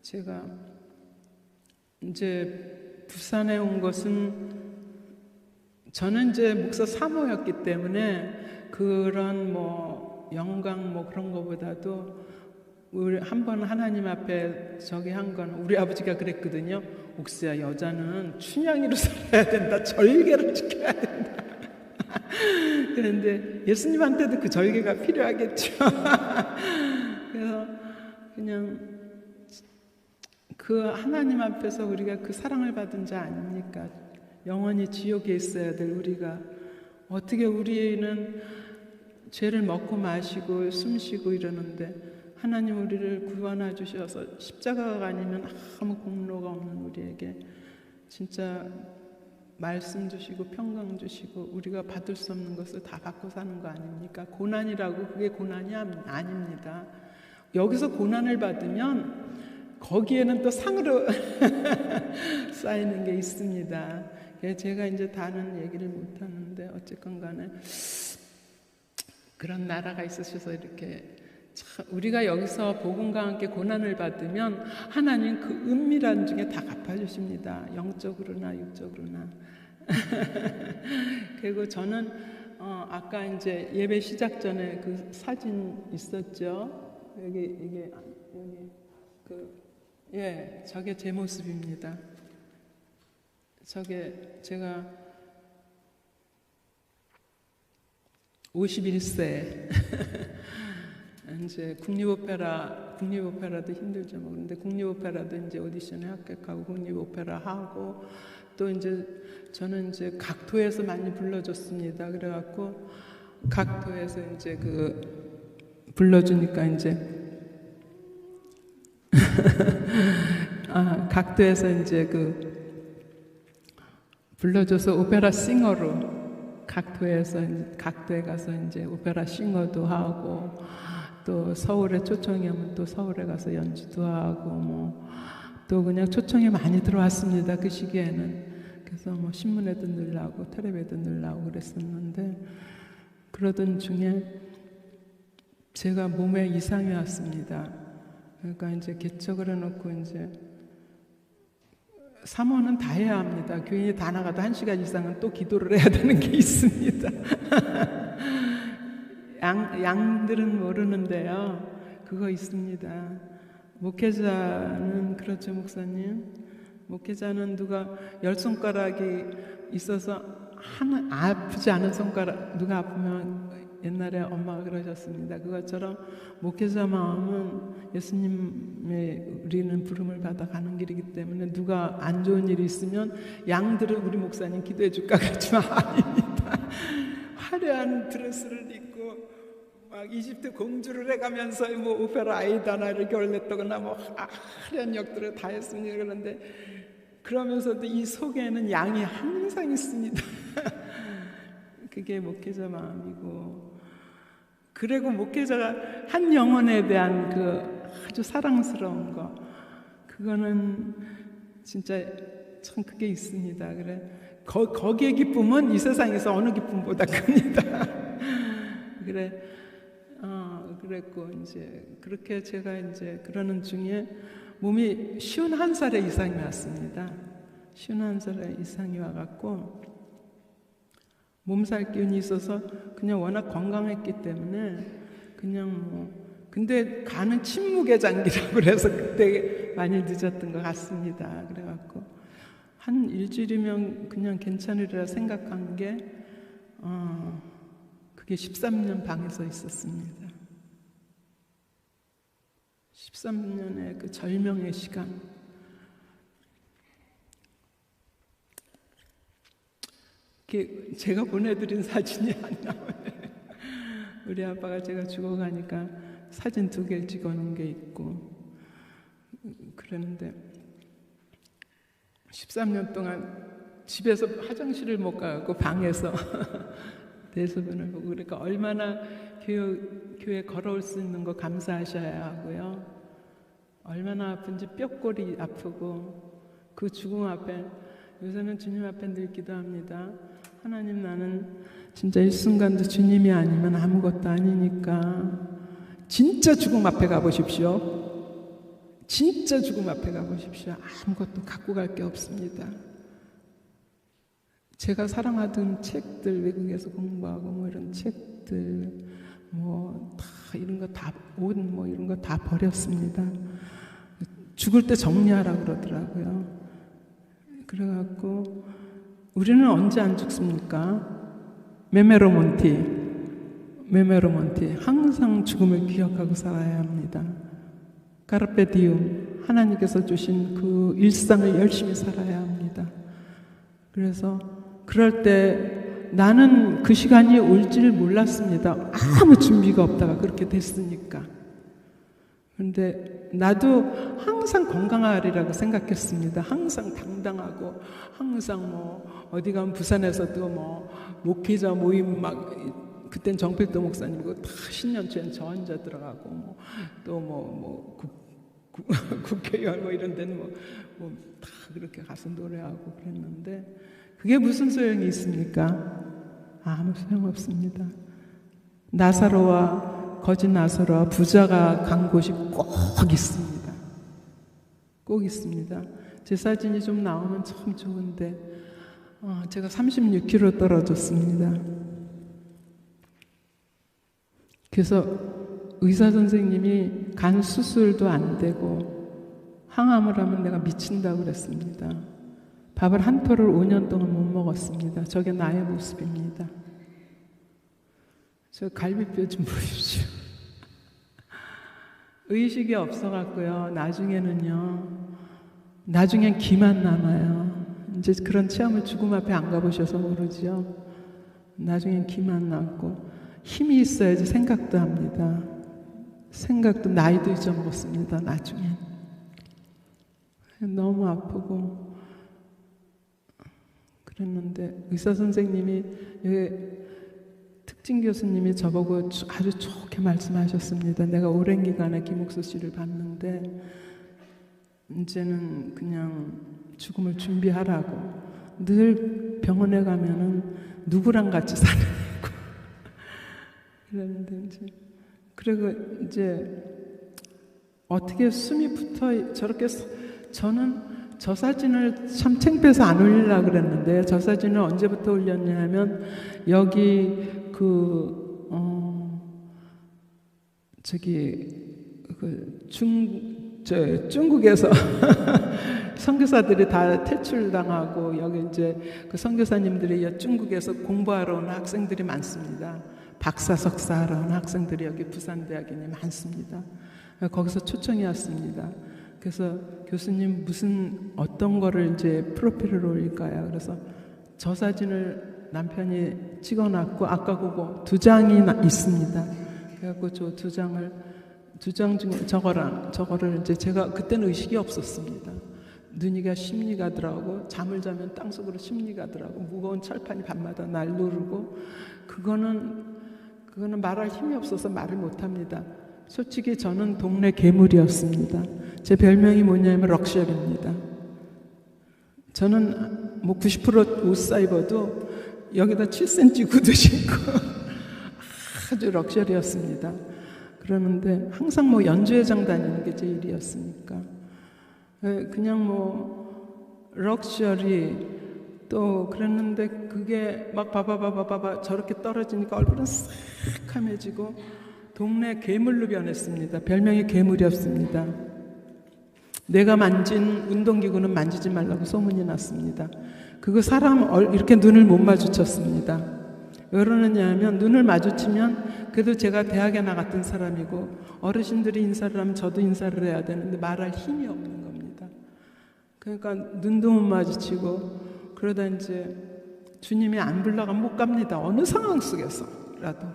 제가 이제 부산에 온 것은 저는 이제 목사 사모였기 때문에 그런 뭐 영광 뭐 그런 거보다도 우리 한번 하나님 앞에 저기 한 건 우리 아버지가 그랬거든요. 옥수야, 여자는 춘향이로 살아야 된다. 절개를 지켜야 된다. 그런데 예수님한테도 그 절개가 필요하겠죠. 그래서 그냥 그 하나님 앞에서 우리가 그 사랑을 받은 자 아닙니까? 영원히 지옥에 있어야 될 우리가 어떻게 우리는 죄를 먹고 마시고 숨쉬고 이러는데 하나님 우리를 구원해 주셔서 십자가가 아니면 아무 공로가 없는 우리에게 진짜 말씀 주시고 평강 주시고 우리가 받을 수 없는 것을 다 받고 사는 거 아닙니까? 고난이라고 그게 고난이 아닙니다. 여기서 고난을 받으면 거기에는 또 상으로 쌓이는 게 있습니다. 제가 이제 다는 얘기를 못 하는데 어쨌건 간에 그런 나라가 있으셔서 이렇게 우리가 여기서 복음과 함께 고난을 받으면 하나님 그 은밀한 중에 다 갚아주십니다. 영적으로나 육적으로나. 그리고 저는 아까 이제 예배 시작 전에 그 사진 있었죠. 여기 저게 제 모습입니다. 저게 제가 51세 이제 국립오페라도 힘들죠. 그런데 국립오페라도 이제 오디션에 합격하고 국립오페라 하고 또 이제 저는 이제 각도에서 많이 불러줬습니다. 그래갖고 각도에서 이제 그 불러주니까 이제 각도에서 이제 그 불러줘서 오페라 싱어로 각도에 가서 이제 오페라 싱어도 하고 또 서울에 초청이 오면 또 서울에 가서 연주도 하고 뭐 또 그냥 초청이 많이 들어왔습니다. 그 시기에는. 그래서 뭐 신문에도 늘 나오고 텔레비에도 늘 나오고 그랬었는데 그러던 중에 제가 몸에 이상이 왔습니다. 그러니까 이제 개척을 해놓고 이제 사모는 다 해야 합니다. 교인이 다 나가도 1시간 이상은 또 기도를 해야 되는 게 있습니다. 양들은 모르는데요. 그거 있습니다. 목회자는 그렇죠, 목사님. 목회자는 누가 10손가락이 있어서 하나 아프지 않은 손가락 누가 아프면 옛날에 엄마가 그러셨습니다. 그것처럼 목회자 마음은 예수님의 우리는 부름을 받아 가는 길이기 때문에 누가 안 좋은 일이 있으면 양들은 우리 목사님 기도해 줄까 그렇지만 아닙니다. 화려한 드레스를 입고 막 이집트 공주를 해가면서 뭐 오페라 아이다나 이렇게 올렸다거나 뭐 화려한 역들을 다 했습니다. 그런데 그러면서도 이 속에는 양이 항상 있습니다. 그게 목회자 마음이고 그리고 목회자가 한 영혼에 대한 그 아주 사랑스러운 거 그거는 진짜 참 그게 있습니다. 그래 거기에 기쁨은 이 세상에서 어느 기쁨보다 큽니다. 그래 그랬고 이제 그렇게 제가 이제 그러는 중에 몸이 51살에 이상이 왔습니다. 51살에 이상이 와갖고 몸살 기운이 있어서 그냥 워낙 건강했기 때문에 그냥 뭐 근데 간은 침묵의 장기라고 그래서 그때 많이 늦었던 것 같습니다. 그래갖고 한 일주일이면 그냥 괜찮으리라 생각한 게 그게 13년 방에서 있었습니다. 13년의 그 절명의 시간. 제가 보내드린 사진이 안 나오네. 우리 아빠가 제가 죽어가니까 사진 2개를 찍어놓은 게 있고 그랬는데 13년 동안 집에서 화장실을 못 가고 방에서 대소변을 보고 그러니까 얼마나 교회 걸어올 수 있는 거 감사하셔야 하고요. 얼마나 아픈지 뼈골이 아프고 그 죽음 앞에 요새는 주님 앞에 늘 기도합니다. 하나님 나는 진짜 일순간도 주님이 아니면 아무것도 아니니까 진짜 죽음 앞에 가보십시오. 진짜 죽음 앞에 가보십시오. 아무것도 갖고 갈 게 없습니다. 제가 사랑하던 책들, 외국에서 공부하고 뭐 이런 책들, 뭐 다 이런 거 다, 옷 뭐 이런 거 다 버렸습니다. 죽을 때 정리하라 그러더라고요. 그래갖고 우리는 언제 안 죽습니까? 메메로몬티. 항상 죽음을 기억하고 살아야 합니다. 카르페 디움. 하나님께서 주신 그 일상을 열심히 살아야 합니다. 그래서 그럴 때 나는 그 시간이 올 줄 몰랐습니다. 아무 준비가 없다가 그렇게 됐으니까. 그런데 나도 항상 건강하리라고 생각했습니다. 항상 당당하고, 항상 뭐 어디 가면 부산에서도 뭐 목회자 모임 막, 그땐 정필도 목사님이고 다 신년초엔 저 혼자 들어가고 뭐 국회의원 뭐 이런 데는 뭐 다 그렇게 가서 노래하고 그랬는데 그게 무슨 소용이 있습니까? 아무 소용 없습니다. 나사로와 거짓 나사로와 부자가 간 곳이 꼭 있습니다. 꼭 있습니다. 제 사진이 좀 나오면 참 좋은데 제가 36kg 떨어졌습니다. 그래서 의사 선생님이 간 수술도 안 되고 항암을 하면 내가 미친다고 그랬습니다. 밥을 한 톨을 5년 동안 못 먹었습니다. 저게 나의 모습입니다. 저 갈비뼈 좀 보십시오. 의식이 없어갖고요. 나중엔 기만 남아요. 이제 그런 체험을 죽음 앞에 안 가보셔서 모르죠. 나중엔 기만 남고 힘이 있어야지 생각도 합니다. 생각도 나이도 잊어먹었습니다. 나중엔. 너무 아프고 그랬는데 의사 선생님이 특진 교수님이 저보고 아주 좋게 말씀하셨습니다. 내가 오랜 기간에 김옥수 씨를 봤는데 이제는 그냥 죽음을 준비하라고. 늘 병원에 가면은 누구랑 같이 사느냐고 그랬는데 그리고 이제 어떻게 숨이 붙어 저렇게 저는 저 사진을 참 창피해서 안 올리려고 그랬는데 저 사진을 언제부터 올렸냐면 여기 중국에서 선교사들이 다 퇴출당하고 여기 이제 그 선교사님들이 중국에서 공부하러 온 학생들이 많습니다. 박사 석사하러 온 학생들이 여기 부산대학에 많습니다. 거기서 초청이 왔습니다. 그래서 교수님 어떤 거를 이제 프로필을 올릴까요? 그래서 저 사진을 남편이 찍어놨고 아까 그거 2장이 있습니다. 그래갖고 저 2장 중에 저거를 이제 제가 그때는 의식이 없었습니다. 눈이가 심리 가더라고. 잠을 자면 땅속으로 심리 가더라고. 무거운 철판이 밤마다 날 누르고 그거는 말할 힘이 없어서 말을 못합니다. 솔직히 저는 동네 괴물이었습니다. 제 별명이 뭐냐면 럭셔리입니다. 저는 뭐 90% 옷 사입어도 여기다 7cm 구두 신고 아주 럭셔리였습니다. 그러는데 항상 뭐 연주회장 다니는 게 제 일이었으니까 그냥 뭐 럭셔리 또 그랬는데 그게 막 봐봐 저렇게 떨어지니까 얼굴은 새카매지고 동네 괴물로 변했습니다. 별명이 괴물이었습니다. 내가 만진 운동기구는 만지지 말라고 소문이 났습니다. 그거 사람 이렇게 눈을 못 마주쳤습니다. 왜 그러느냐 하면 눈을 마주치면 그래도 제가 대학에 나갔던 사람이고 어르신들이 인사를 하면 저도 인사를 해야 되는데 말할 힘이 없는 겁니다. 그러니까 눈도 못 마주치고 그러다 이제 주님이 안 불러가면 못 갑니다. 어느 상황 속에서라도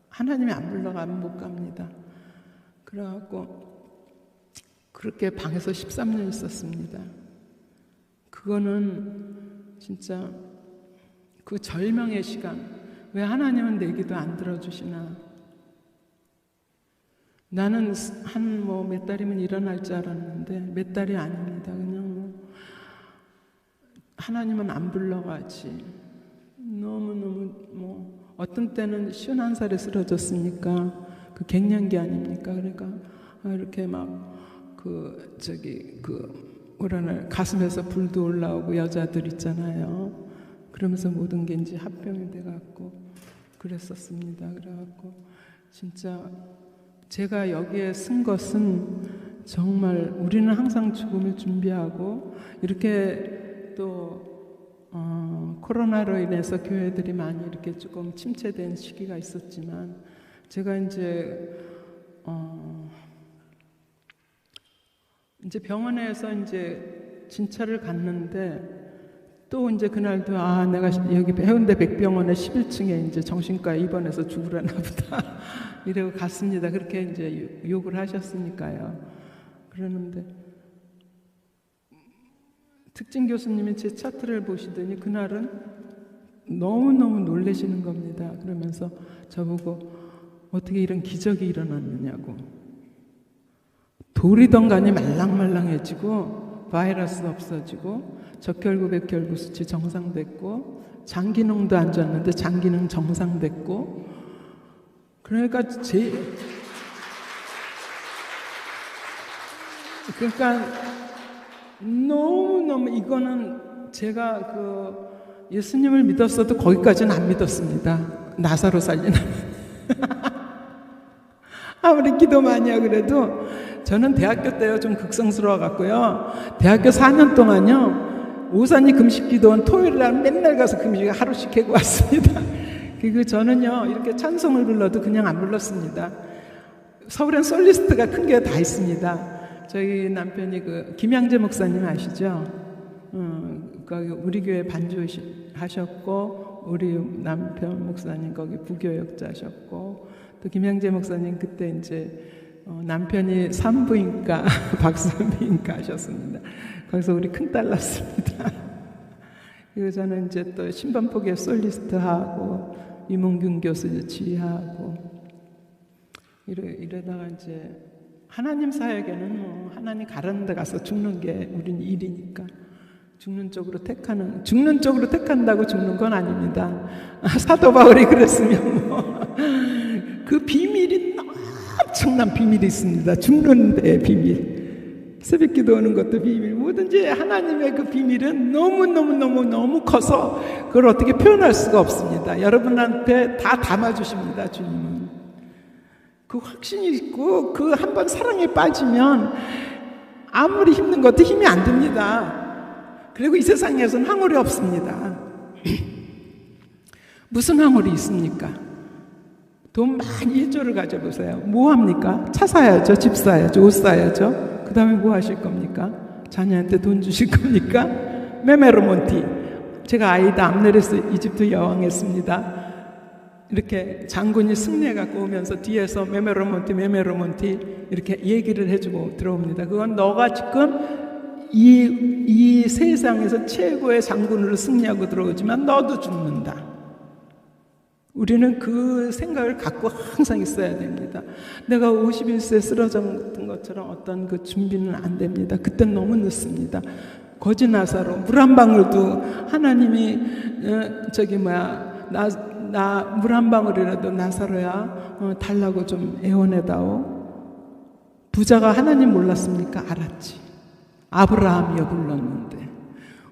하나님이 안 불러가면 못 갑니다. 그래갖고 그렇게 방에서 13년 있었습니다. 그거는 진짜 그 절명의 시간. 왜 하나님은 내 기도 안 들어주시나. 나는 한 몇 달이면 일어날 줄 알았는데 몇 달이 아닙니다. 그냥 하나님은 안 불러가지. 너무너무 어떤 때는 51살에 쓰러졌으니까 그 갱년기 아닙니까? 그러니까 이렇게 막 뭐라나 가슴에서 불도 올라오고 여자들 있잖아요. 그러면서 모든 게 이제 합병이 돼갖고 그랬었습니다. 그래갖고 진짜 제가 여기에 쓴 것은 정말 우리는 항상 죽음을 준비하고 이렇게 또 코로나로 인해서 교회들이 많이 이렇게 조금 침체된 시기가 있었지만 제가 이제 병원에서 이제 진찰을 갔는데 또 이제 그날도 내가 여기 해운대 백병원의 11층에 이제 정신과에 입원해서 죽으려나 보다 이러고 갔습니다. 그렇게 이제 욕을 하셨으니까요. 그러는데 특진 교수님이 제 차트를 보시더니 그날은 너무너무 놀라시는 겁니다. 그러면서 저보고 어떻게 이런 기적이 일어났느냐고. 돌이던 간이 말랑말랑해지고 바이러스 없어지고 적혈구 백혈구 수치 정상됐고 장기능도 안 좋았는데 장기능 정상됐고 그러니까 그러니까 너무너무 이거는 제가 예수님을 믿었어도 거기까지는 안 믿었습니다. 나사로 살리는 아무리 기도 많이 하고 그래도 저는 대학교 때요 좀 극성스러워 갖고요. 대학교 4년 동안요 오산이 금식기도원 토요일날 맨날 가서 금식 하루씩 하고 왔습니다. 그리고 저는요 이렇게 찬송을 불러도 그냥 안 불렀습니다. 서울엔 솔리스트가 큰 게 다 있습니다. 저희 남편이 김양재 목사님 아시죠? 거기 우리 교회 반주 하셨고 우리 남편 목사님 거기 부교역자셨고 또 김양재 목사님 그때 이제 남편이 산부인과 박산부인과 하셨습니다. 거기서 우리 큰딸 낳았습니다. 그리고 저는 이제 또 신반포교회 솔리스트하고 이문균 교수 지휘하고 이러다가 이제 하나님 사역에는 하나님 가라는 데 가서 죽는 게 우린 일이니까 죽는 쪽으로 택한다고 죽는 건 아닙니다. 사도 바울이 그랬으면 그 비밀이 엄청난 비밀이 있습니다. 죽는 데의 비밀. 새벽 기도하는 것도 비밀. 뭐든지 하나님의 그 비밀은 너무 커서 그걸 어떻게 표현할 수가 없습니다. 여러분한테 다 담아주십니다. 주님은. 그 확신이 있고 그 한번 사랑에 빠지면 아무리 힘든 것도 힘이 안 듭니다. 그리고 이 세상에서는 황홀이 없습니다. 무슨 황홀이 있습니까? 돈 많이 1조를 가져보세요. 뭐 합니까? 차 사야죠, 집 사야죠, 옷 사야죠. 그 다음에 뭐 하실 겁니까? 자녀한테 돈 주실 겁니까? 메메로몬티. 제가 아이다 암네레스 이집트 여왕했습니다. 이렇게 장군이 승리해 갖고 오면서 뒤에서 메메로몬티 이렇게 얘기를 해주고 들어옵니다. 그건 너가 지금 이 세상에서 최고의 장군으로 승리하고 들어오지만 너도 죽는다. 우리는 그 생각을 갖고 항상 있어야 됩니다. 내가 51세에 쓰러졌던 것처럼 어떤 그 준비는 안 됩니다. 그땐 너무 늦습니다. 거지 나사로 물 한 방울도 하나님이 나 물 한 방울이라도 나사로야 달라고 좀 애원해다오. 부자가 하나님 몰랐습니까? 알았지. 아브라함이여 불렀는데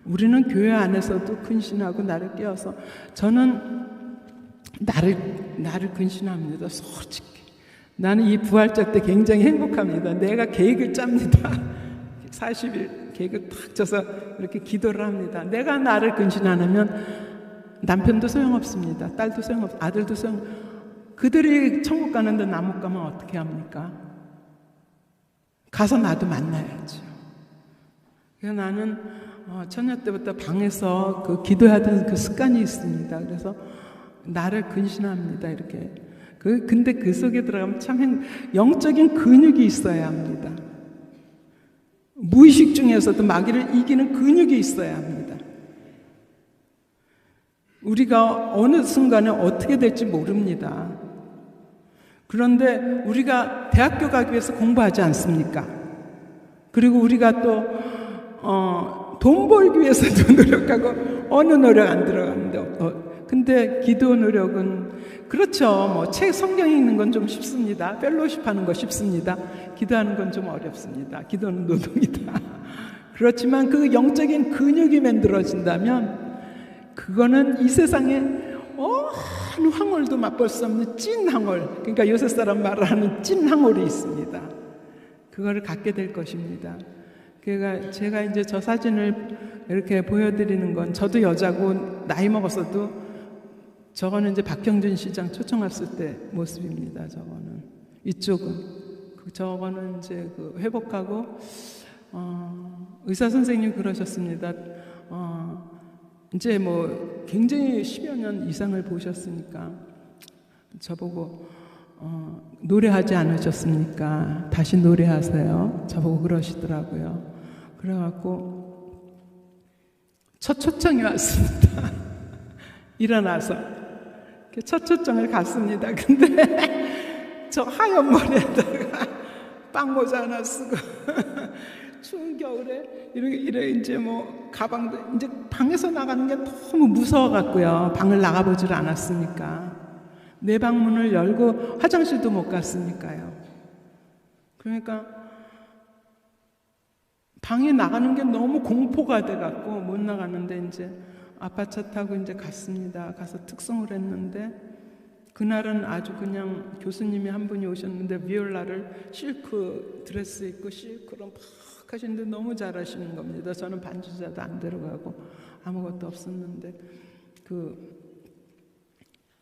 우리는 교회 안에서도 근신하고 나를 깨워서 저는 나를 근신합니다. 솔직히 나는 이 부활절 때 굉장히 행복합니다. 내가 계획을 짭니다. 40일 계획을 탁 짜서 이렇게 기도를 합니다. 내가 나를 근신 안 하면 남편도 소용없습니다. 딸도 소용없, 아들도 그들이 천국 가는데 나 못 가면 어떻게 합니까? 가서 나도 만나야죠. 그래서 나는 처녀 때부터 방에서 그 기도하던 그 습관이 있습니다. 그래서 나를 근신합니다. 이렇게. 근데 그 속에 들어가면 참 영적인 근육이 있어야 합니다. 무의식 중에서도 마귀를 이기는 근육이 있어야 합니다. 우리가 어느 순간에 어떻게 될지 모릅니다. 그런데 우리가 대학교 가기 위해서 공부하지 않습니까? 그리고 우리가 또 돈 벌기 위해서도 노력하고 어느 노력 안 들어가는데 근데 기도 노력은 그렇죠. 뭐 책 성경 읽는 건 좀 쉽습니다. 펠로십 하는 거 쉽습니다. 기도하는 건 좀 어렵습니다. 기도는 노동이다. 그렇지만 그 영적인 근육이 만들어진다면 그거는 이 세상에 어느 황홀도 맛볼 수 없는 찐 황홀, 그러니까 요새 사람 말하는 찐 황홀이 있습니다. 그거를 갖게 될 것입니다. 그러니까 제가 이제 저 사진을 이렇게 보여드리는 건 저도 여자고 나이 먹었어도 저거는 이제 박형준 시장 초청 왔을 때 모습입니다. 저거는 이쪽은 저거는 이제 그 회복하고 의사 선생님 그러셨습니다. 이제 뭐 굉장히 10여 년 이상을 보셨으니까 저보고 노래하지 않으셨습니까? 다시 노래하세요. 저보고 그러시더라고요. 그래갖고 첫 초청이 왔습니다. 일어나서 첫 초청을 갔습니다. 근데 저 하얀 머리에다가 빵모자 하나 쓰고 추운 겨울에 이래 이제 뭐 가방도 이제 방에서 나가는 게 너무 무서워 갖고요. 방을 나가보질 않았으니까 내 방 문을 열고 화장실도 못 갔으니까요. 그러니까 방에 나가는 게 너무 공포가 돼 갖고 못 나가는데 이제 아빠 차 타고 이제 갔습니다. 가서 특송을 했는데 그날은 아주 그냥 교수님이 한 분이 오셨는데 비올라를 실크 드레스 입고 실크로 막 하시는데 너무 잘하시는 겁니다. 저는 반주자도 안 들어가고 아무것도 없었는데 그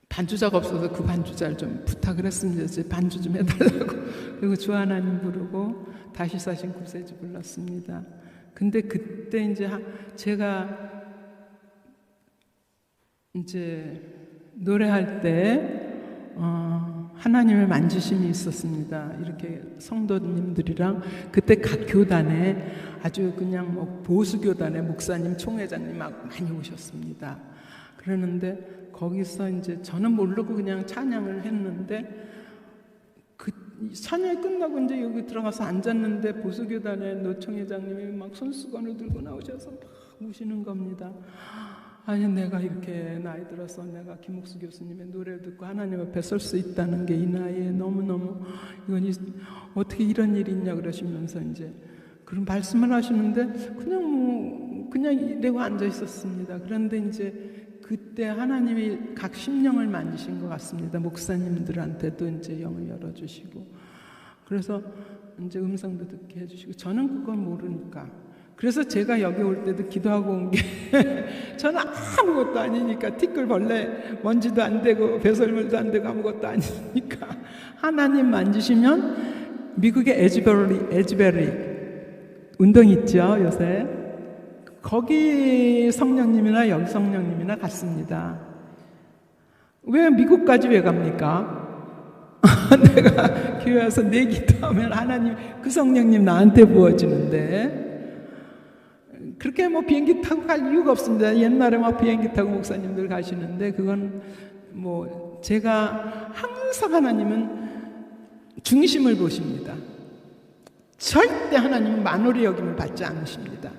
반주자가 없어서 그 반주자를 좀 부탁을 했습니다. 이제 반주 좀 해달라고. 그리고 주 하나님 부르고 다시 사신 구세주 불렀습니다. 근데 그때 이제 제가 이제 노래할 때 하나님의 만지심이 있었습니다. 이렇게 성도님들이랑 그때 각 교단에 아주 그냥 뭐 보수교단의 목사님, 총회장님 막 많이 오셨습니다. 그러는데 거기서 이제 저는 모르고 그냥 찬양을 했는데 그 찬양이 끝나고 이제 여기 들어가서 앉았는데 보수교단의 노총회장님이 막 손수건을 들고 나오셔서 막 우시는 겁니다. 아니 내가 이렇게 나이 들어서 내가 김옥수 교수님의 노래를 듣고 하나님 앞에 설 수 있다는 게 이 나이에 너무너무 이건 어떻게 이런 일이 있냐 그러시면서 이제 그런 말씀을 하시는데 그냥 이러고 앉아 있었습니다. 그런데 이제 그때 하나님이 각 심령을 만지신 것 같습니다. 목사님들한테도 이제 영을 열어주시고 그래서 이제 음성도 듣게 해주시고 저는 그건 모르니까 그래서 제가 여기 올 때도 기도하고 온 게 저는 아무것도 아니니까 티끌벌레 먼지도 안 되고 배설물도 안 되고 아무것도 아니니까 하나님 만지시면 미국의 에즈베리 운동 있죠 요새 거기 성령님이나 여기 성령님이나 같습니다. 왜 미국까지 왜 갑니까? 내가 교회 와서 내 기도하면 하나님 그 성령님 나한테 부어지는데 그렇게 뭐 비행기 타고 갈 이유가 없습니다. 옛날에 막 비행기 타고 목사님들 가시는데 그건 뭐 제가 항상 하나님은 중심을 보십니다. 절대 하나님은 만홀의 여김을 받지 않으십니다.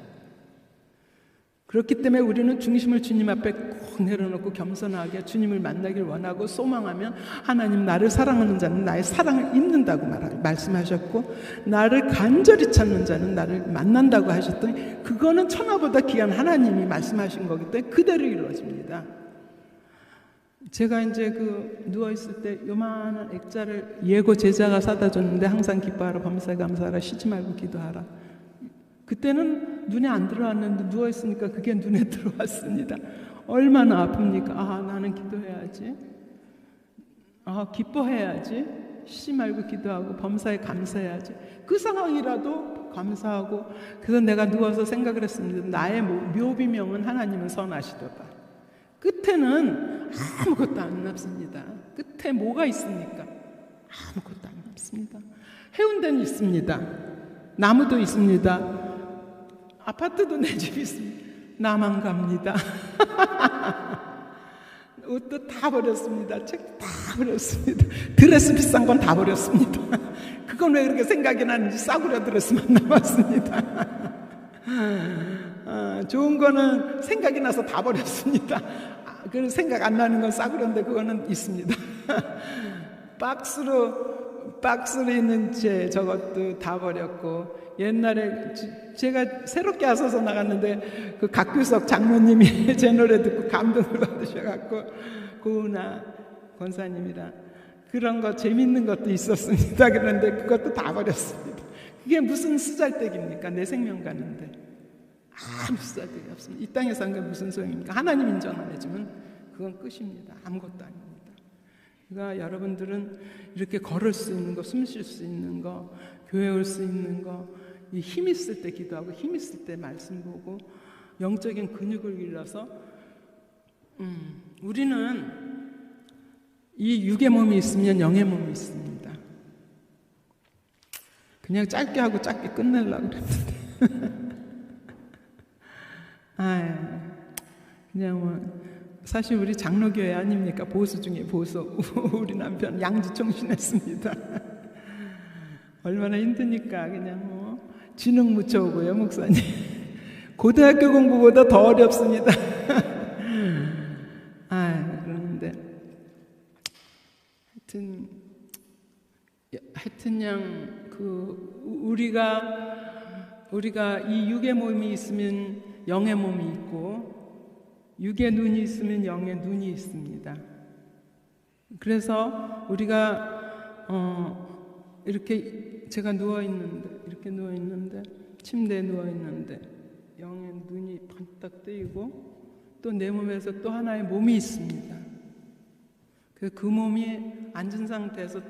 그렇기 때문에 우리는 중심을 주님 앞에 꼭 내려놓고 겸손하게 주님을 만나길 원하고 소망하면 하나님 나를 사랑하는 자는 나의 사랑을 입는다고 말씀하셨고 나를 간절히 찾는 자는 나를 만난다고 하셨더니 그거는 천하보다 귀한 하나님이 말씀하신 거기 때문에 그대로 이루어집니다. 제가 이제 누워있을 때 요만한 액자를 예고 제자가 사다 줬는데 항상 기뻐하라 범사에 감사하라 쉬지 말고 기도하라. 그때는 눈에 안 들어왔는데 누워있으니까 그게 눈에 들어왔습니다. 얼마나 아픕니까? 나는 기도해야지. 기뻐해야지. 쉬지 말고 기도하고 범사에 감사해야지. 그 상황이라도 감사하고 그래서 내가 누워서 생각을 했습니다. 나의 묘비명은 하나님은 선하시도다. 끝에는 아무것도 안 남습니다. 끝에 뭐가 있습니까? 아무것도 안 남습니다. 해운대는 있습니다. 나무도 있습니다. 아파트도 내 집이 있습니다. 나만 갑니다. 옷도 다 버렸습니다. 책도 다 버렸습니다. 드레스 비싼 건 다 버렸습니다. 그건 왜 그렇게 생각이 나는지 싸구려 드레스만 남았습니다. 좋은 거는 생각이 나서 다 버렸습니다. 그 생각 안 나는 건 싸구려인데 그거는 있습니다. 박스로 있는 제 저것도 다 버렸고, 옛날에 제가 새롭게 하셔서 나갔는데 그 각규석 장로님이 제 노래 듣고 감동을 받으셔갖고 고은아 권사님이랑 그런 거 재밌는 것도 있었습니다. 그런데 그것도 다 버렸습니다. 그게 무슨 쓰잘데기입니까? 내 생명 가는데 아무 쓰잘데기 없습니다. 이 땅에 사는 게 무슨 소용입니까? 하나님 인정 안 해주면 그건 끝입니다. 아무것도 아닙니다. 그러니까 여러분들은 이렇게 걸을 수 있는 거, 숨 쉴 수 있는 거, 교회 올 수 있는 거, 이 힘 있을 때 기도하고 힘 있을 때 말씀 보고 영적인 근육을 길러서 우리는 이 육의 몸이 있으면 영의 몸이 있습니다. 그냥 짧게 하고 짧게 끝내려고 그랬는데 그냥 뭐 사실 우리 장로교회 아닙니까? 보수 중에 보수. 우리 남편 양지 총신했습니다. 얼마나 힘드니까 그냥 뭐 지능 묻혀오고요, 목사님. 고등학교 공부보다 더 어렵습니다. 그러는데 하여튼 그냥 우리가 이 육의 몸이 있으면 영의 몸이 있고, 육의 눈이 있으면 영의 눈이 있습니다. 그래서 우리가 이렇게 제가 이렇게 누워 있는데 침대에 누워 있는데 영의 눈이 번뜩 뜨이고 또 내 몸에서 또 하나의 몸이 있습니다. 그 몸이 앉은 상태에서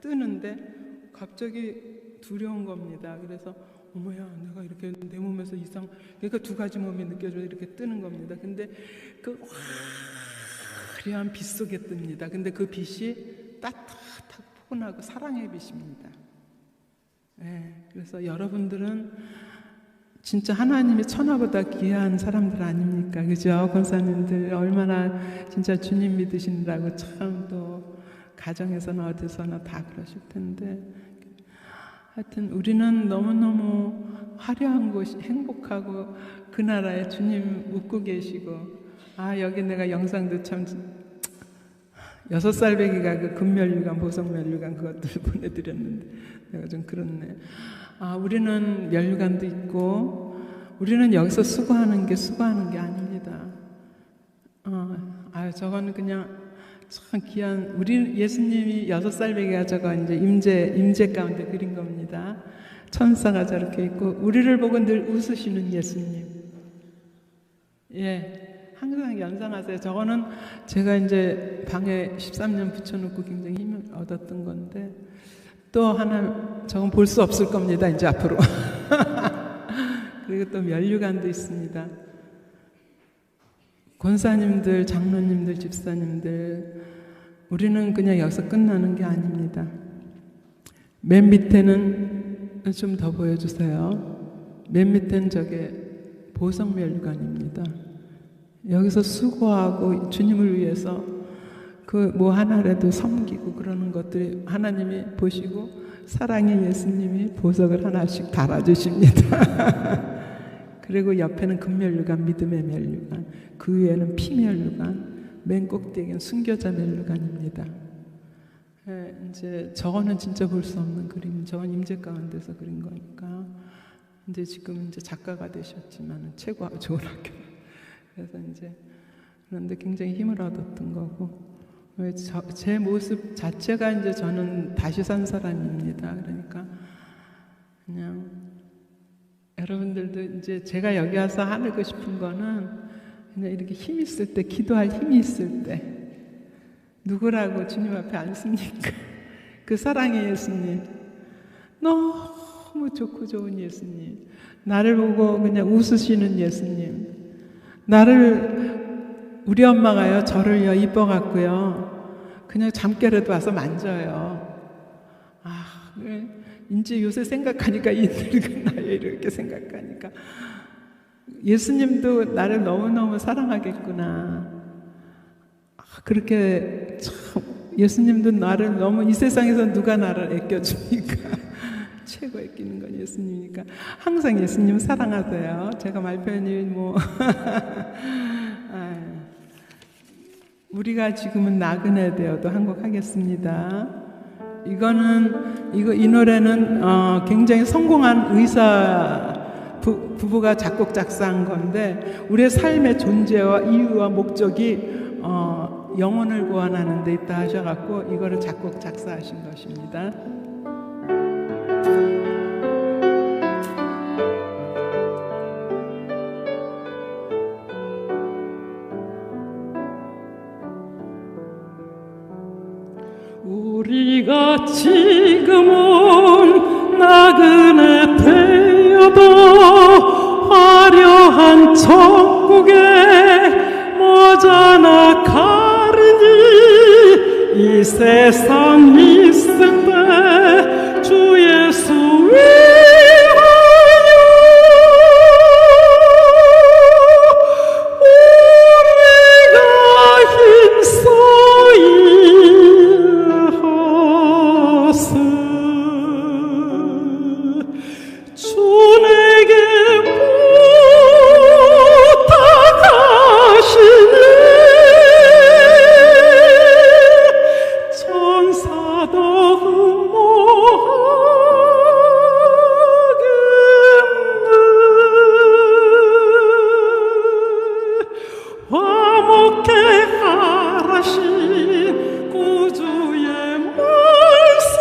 뜨는데 갑자기 두려운 겁니다. 그래서 어머야, 내가 이렇게 내 몸에서 그러니까 두 가지 몸이 느껴져 이렇게 뜨는 겁니다. 근데 그 화려한 빛 속에 뜹니다. 근데 그 빛이 따뜻하고 포근하고 사랑의 빛입니다. 그래서 여러분들은 진짜 하나님이 천하보다 귀한 사람들 아닙니까? 그죠? 권사님들 얼마나 진짜 주님 믿으시느라고 참 또 가정에서나 어디서나 다 그러실 텐데, 하여튼 우리는 너무너무 화려한 곳이 행복하고 그 나라에 주님 웃고 계시고, 여기 내가 영상도 참 6살배기가 그 금면류관 보석면류관 그것들 보내드렸는데 내가 좀 그렇네. 우리는 면류관도 있고 우리는 여기서 수고하는 게 아닙니다. 저거는 그냥 참 귀한, 우리 예수님이 6살배기가 저거 이제 임재 가운데 그린 겁니다. 천사가 저렇게 있고 우리를 보고 늘 웃으시는 예수님. 항상 연상하세요. 저거는 제가 이제 방에 13년 붙여놓고 굉장히 힘을 얻었던 건데, 또 하나 저건 볼 수 없을 겁니다. 이제 앞으로. 그리고 또 면류관도 있습니다. 권사님들, 장로님들, 집사님들, 우리는 그냥 여기서 끝나는 게 아닙니다. 맨 밑에는 좀 더 보여주세요. 맨 밑에는 저게 보석면류관입니다. 여기서 수고하고 주님을 위해서 그 뭐 하나라도 섬기고 그러는 것들이 하나님이 보시고 사랑의 예수님이 보석을 하나씩 달아주십니다. 그리고 옆에는 금면류관, 믿음의 면류관, 그 위에는 피면류관, 맨 꼭대기는 순교자 면류관입니다. 이제 저거는 진짜 볼 수 없는 그림, 저건 임재 가운데서 그린 거니까. 이제 지금 이제 작가가 되셨지만 최고 좋은 학교. 그래서 이제 그런데 굉장히 힘을 얻었던 거고, 제 모습 자체가 이제 저는 다시 산 사람입니다. 그러니까 그냥 여러분들도 이제 제가 여기 와서 하고 싶은 거는 그냥 이렇게 힘 있을 때, 기도할 힘이 있을 때 누구라고 주님 앞에 앉습니까? 그 사랑의 예수님, 너무 좋고 좋은 예수님, 나를 보고 그냥 웃으시는 예수님, 우리 엄마가요 저를요 이뻐갖고요 그냥 잠결에도 와서 만져요. 이제 요새 생각하니까 이 늙은 나이에 이렇게 생각하니까 예수님도 나를 너무너무 사랑하겠구나. 그렇게 참 예수님도 나를 너무, 이 세상에서 누가 나를 아껴줍니까? 최고 아끼는 건 예수님이니까 항상 예수님 사랑하세요. 제가 말 표현이 뭐 우리가 지금은 나그네 되어도 한 곡 하겠습니다. 이 노래는 굉장히 성공한 의사 부부가 작곡 작사한 건데, 우리의 삶의 존재와 이유와 목적이 영혼을 구원하는 데 있다 하셔갖고 이거를 작곡 작사하신 것입니다. 우리가 지금은 나그네 되어도 화려한 천국에 머지않아 가리니 이 세상 있을 때 주 예수 위하여 우리가 힘써 주 내게 부탁하시네. 천사도 흠모하겠네. 화목해 하라신 구주의 말씀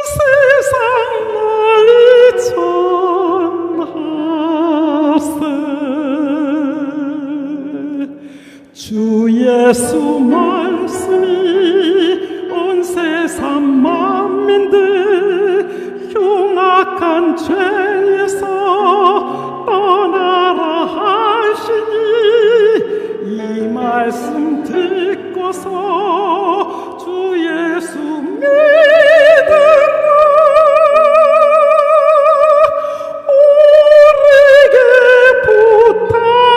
세상 널리 전하세. 주 예수 말씀이 온 세상 만민들 흉악한 죄에서 떠나라 하시니 이 말씀 듣고서 주 예수 믿으라. 우리에게 부탁하셨네.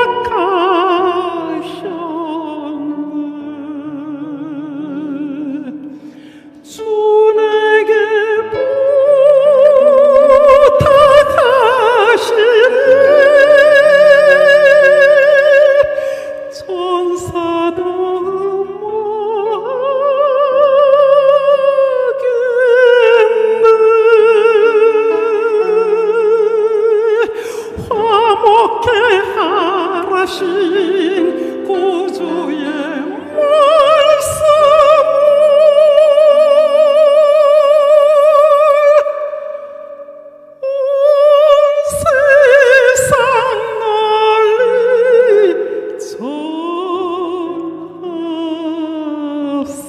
주 내게 부탁하시네. 천사도 흠모하겠네. 화목해 하라신 구주의 말씀 온 세상 널리 전하세.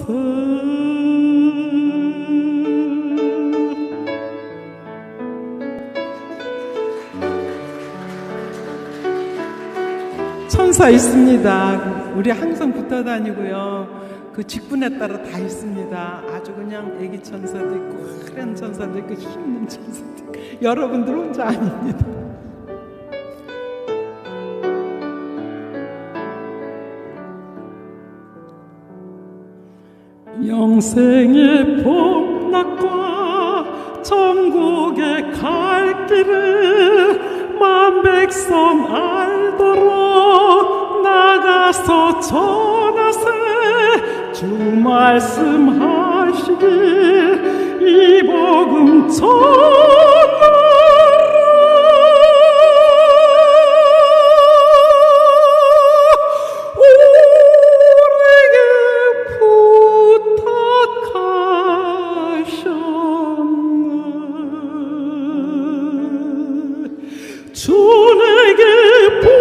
천사 있습니다. 우리 항상 붙어 다니고요. 그 직분에 따라 다 있습니다. 아주 그냥 애기 천사도 있고 화려한 천사도 있고 힘있는 천사도 있고. 여러분들 혼자 아닙니다. 영생의 복락과 천국에 갈 길을 만 백성 알도록 나가서 전하세. 주 말씀하시길 이 복음 전하라. 주 내게 부탁하시네.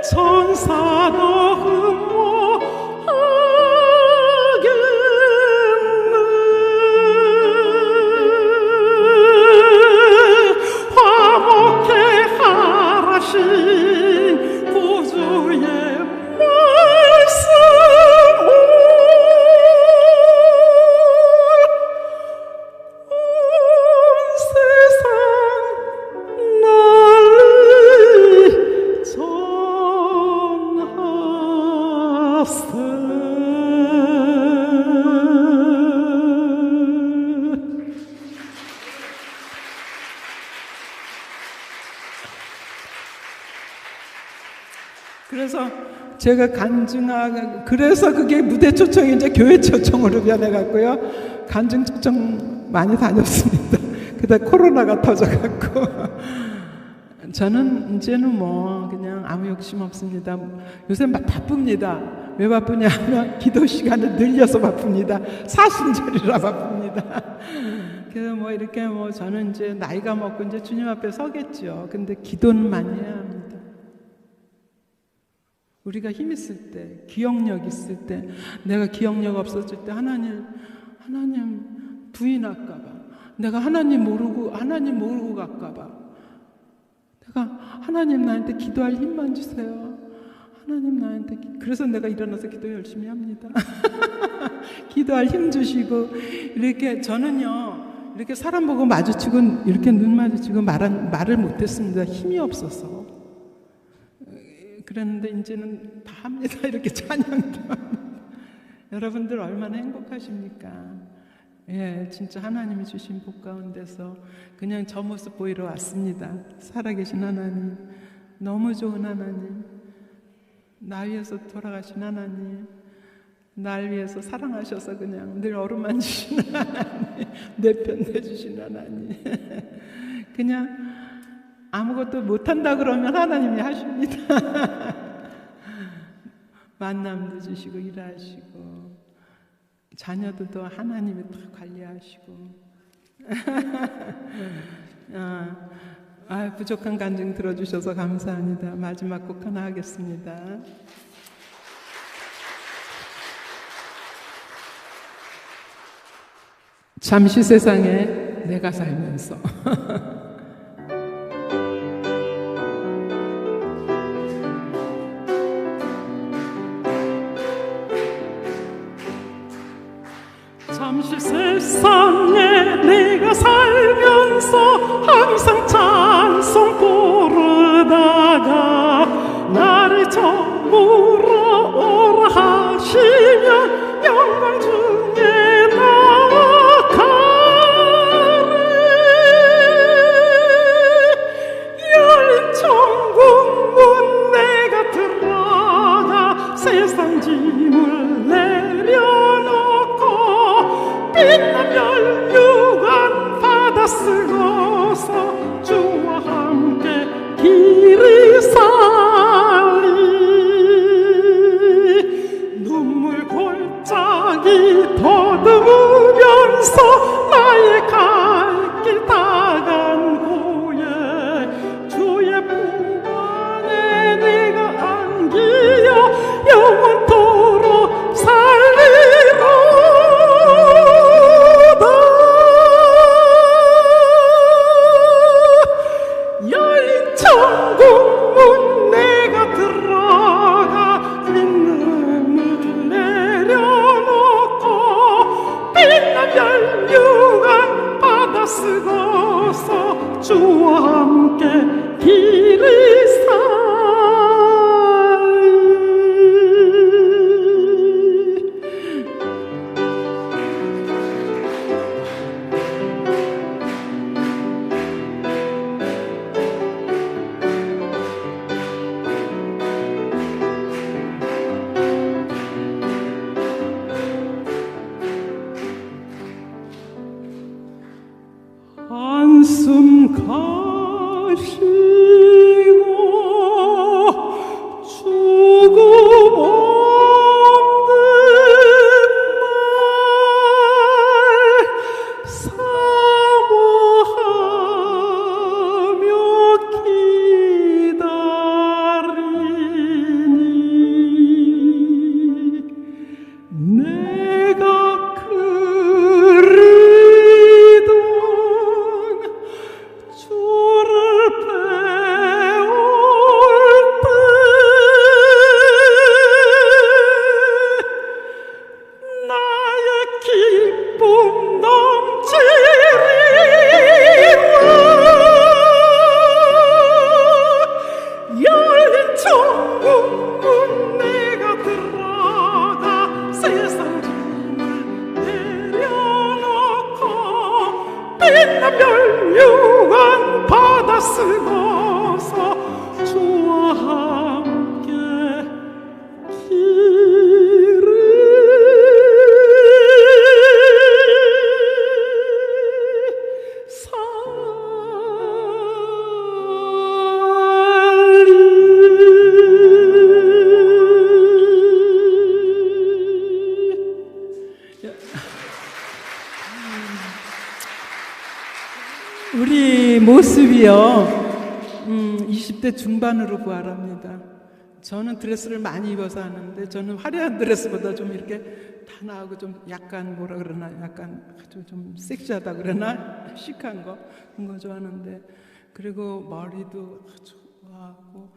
천사도 흠모하겠네. 화목해 하라신 구주의 말씀 온 그래서 제가 간증하고, 그래서 그게 무대 초청이 이제 교회 초청으로 변해갔고요. 간증 초청 많이 다녔습니다. 그다 코로나가 터져갖고 저는 이제는 뭐 그냥 아무 욕심 없습니다. 요새 막 바쁩니다. 왜 바쁘냐 하면 기도 시간을 늘려서 바쁩니다. 사순절이라 바쁩니다. 그래서 뭐 이렇게 뭐 저는 이제 나이가 먹고 이제 주님 앞에 서겠죠. 근데 기도는 많이 해야 합니다. 우리가 힘 있을 때, 기억력 있을 때, 내가 기억력 없었을 때 하나님 부인할까봐, 내가 하나님 모르고 갈까봐, 내가 하나님 나한테 기도할 힘만 주세요. 하나님 나한테 그래서 내가 일어나서 기도 열심히 합니다. 기도할 힘 주시고 이렇게 저는요 이렇게 사람 보고 마주치고 이렇게 눈 마주치고 말을 못했습니다. 힘이 없어서. 그랬는데 이제는 다 합니다. 이렇게 찬양도 여러분들 얼마나 행복하십니까? 예, 진짜 하나님이 주신 복 가운데서 그냥 저 모습 보이러 왔습니다. 살아계신 하나님, 너무 좋은 하나님, 나 위해서 돌아가신 하나님, 날 위해서 사랑하셔서 그냥 늘 어루만지신 하나님, 내 편 내주신 하나님. 그냥 아무것도 못한다 그러면 하나님이 하십니다. 만남도 주시고 일하시고 자녀들도 하나님이 다 관리하시고 부족한 간증 들어주셔서 감사합니다. 마지막 곡 하나 하겠습니다. 잠시 세상에 내가 살면서 잠시 세상에 내가 살면서 항상 찬송 부르다가 나를 저물어 오라 하시면 영광 중에 나아가리. 열린 천국 문 내가 들어가 세상 짐을 내려놓고 빛난 멸류관 받아 쓰고서 주와 함께 길이 살리. 눈물 골짜기 더듬으면서 나의 갈 길 다간 후에 주의 품 안에 내가 안기어 영원토록 살리로다. 열린 천국 문 내가 들어가 빈눈을 내려놓고 빛난 멸류관 받아 쓰고서 주와 함께 길이 살리. 한숨 가시고 죽음 없는 날 사모하며 기다리니 내가 주를 배울 때 나의 기쁨 넘치리라. 열린 천국 문 내가 들어가 세상 짐을 내려놓고 빛난 멸류관 받아 쓰고서 주와 함께 우리 모습이요, 20대 중반으로 부활합니다. 저는 드레스를 많이 입어서 하는데, 저는 화려한 드레스보다 좀 이렇게 단아하고 좀 약간 뭐라 그러나, 약간 아주 좀 섹시하다 그러나, 시크한 거, 그런 거 좋아하는데, 그리고 머리도 아주 좋아하고,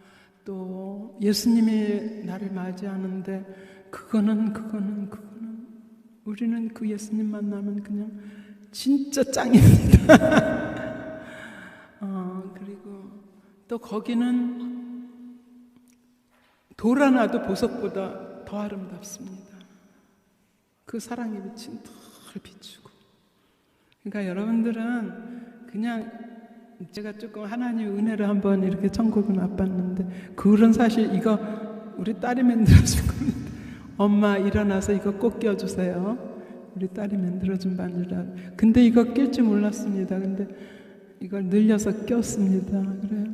또 예수님이 나를 맞이하는데, 그거는 우리는 그 예수님 만나면 그냥 진짜 짱입니다. 그리고 또 거기는 돌 하나도 보석보다 더 아름답습니다. 그 사랑의 빛은 더 비추고. 그러니까 여러분들은 그냥 제가 조금 하나님 은혜를 한번 이렇게 천국을 맛봤는데, 그런 사실 이거 우리 딸이 만들어준 겁니다. 엄마 일어나서 이거 꼭 껴주세요. 우리 딸이 만들어준 반지라. 근데 이거 낄 줄 몰랐습니다. 근데 이걸 늘려서 꼈습니다. 그래.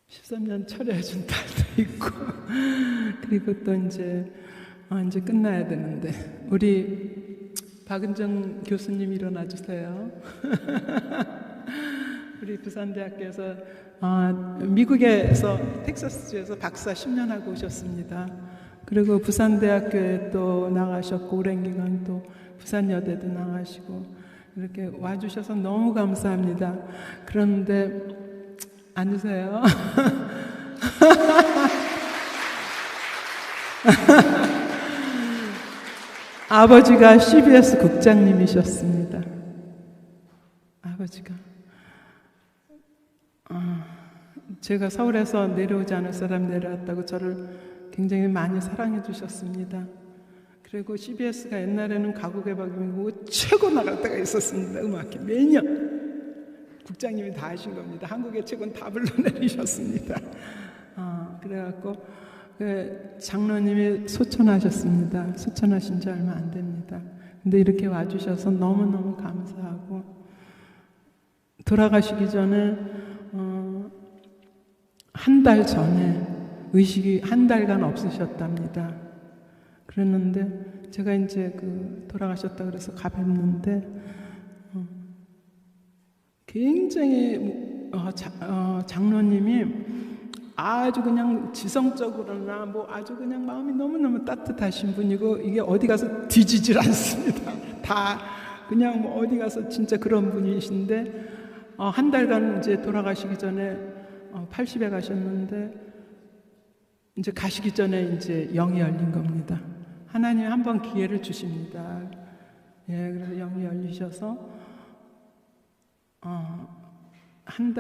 13년 철회해준 딸도 있고. 그리고 또 이제 끝나야 되는데. 우리 박은정 교수님 일어나 주세요. 우리 부산대학교에서 미국에서 텍사스주에서 박사 10년 하고 오셨습니다. 그리고 부산대학교에 또 나가셨고, 오랜 기간 또 부산여대도 나가시고 이렇게 와주셔서 너무 감사합니다. 그런데 앉으세요. 아버지가 CBS 국장님이셨습니다. 아버지가. 제가 서울에서 내려오지 않을 사람 내려왔다고 저를 굉장히 많이 사랑해 주셨습니다. 그리고 CBS가 옛날에는 가구개방이고 최고 나갈 때가 있었습니다. 음악회 매년 국장님이 다 하신 겁니다. 한국의 최고는 다 불러내리셨습니다. 그래갖고 장로님이 소천하셨습니다. 소천하신 지 얼마 안 됩니다. 근데 이렇게 와주셔서 너무너무 감사하고, 돌아가시기 전에 한 달 전에 의식이 한 달간 없으셨답니다. 그랬는데 제가 이제 돌아가셨다 그래서 가봤는데 굉장히 장로님이 아주 그냥 지성적으로나 뭐 아주 그냥 마음이 너무너무 따뜻하신 분이고, 이게 어디 가서 뒤지질 않습니다. 다 그냥 뭐 어디 가서 진짜 그런 분이신데, 한 달간 이제 돌아가시기 전에 80에 가셨는데, 이제 가시기 전에 이제 영이 열린 겁니다. 하나님이 한 번 기회를 주십니다. 예, 그래서 영이 열리셔서 한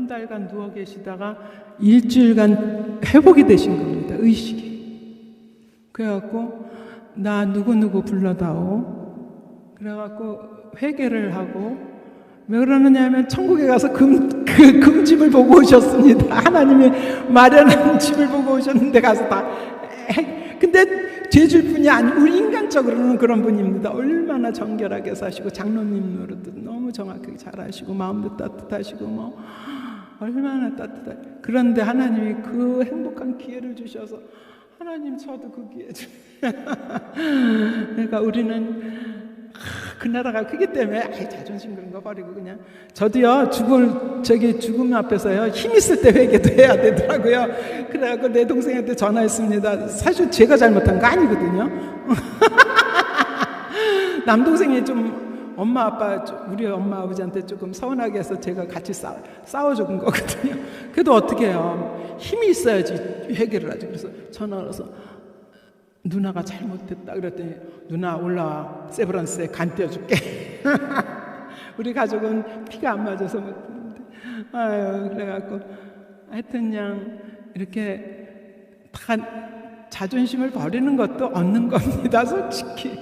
달간 누워 계시다가 일주일간 회복이 되신 겁니다. 의식이. 그래갖고 나 누구누구 불러다오. 그래갖고 회개를 하고, 왜 그러느냐 하면 천국에 가서 금집을 보고 오셨습니다. 하나님이 마련한 집을 보고 오셨는데 가서 다. 근데 죄질 뿐이 아니고 우리 인간적으로는 그런 분입니다. 얼마나 정결하게 사시고 장로님 노릇도 너무 정확하게 잘하시고 마음도 따뜻하시고 뭐 얼마나 따뜻해. 그런데 하나님이 그 행복한 기회를 주셔서, 하나님 저도 그 기회 좀. 그러니까 우리는 그 나라가 크기 때문에 자존심 그런 거 버리고 그냥. 저도요 죽음 앞에서요 힘 있을 때 회개도 해야 되더라고요. 그래갖고 내 동생한테 전화했습니다. 사실 제가 잘못한 거 아니거든요. 남동생이 좀 엄마 아빠, 우리 엄마 아버지한테 조금 서운하게 해서 제가 같이 싸워준 거거든요. 그래도 어떻게 해요? 힘이 있어야지 회개를 하지. 그래서 전화를 해서 누나가 잘못했다 그랬더니, 누나 올라와, 세브란스에 간 떼어줄게. 우리 가족은 피가 안 맞아서 못했는데, 그래갖고 하여튼 그냥 이렇게 다 자존심을 버리는 것도 얻는 겁니다, 솔직히.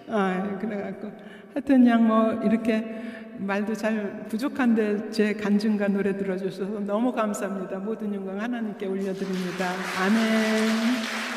그래갖고 하여튼 그냥 뭐 이렇게 말도 잘 부족한데 제 간증과 노래 들어주셔서 너무 감사합니다. 모든 영광 하나님께 올려드립니다. 아멘.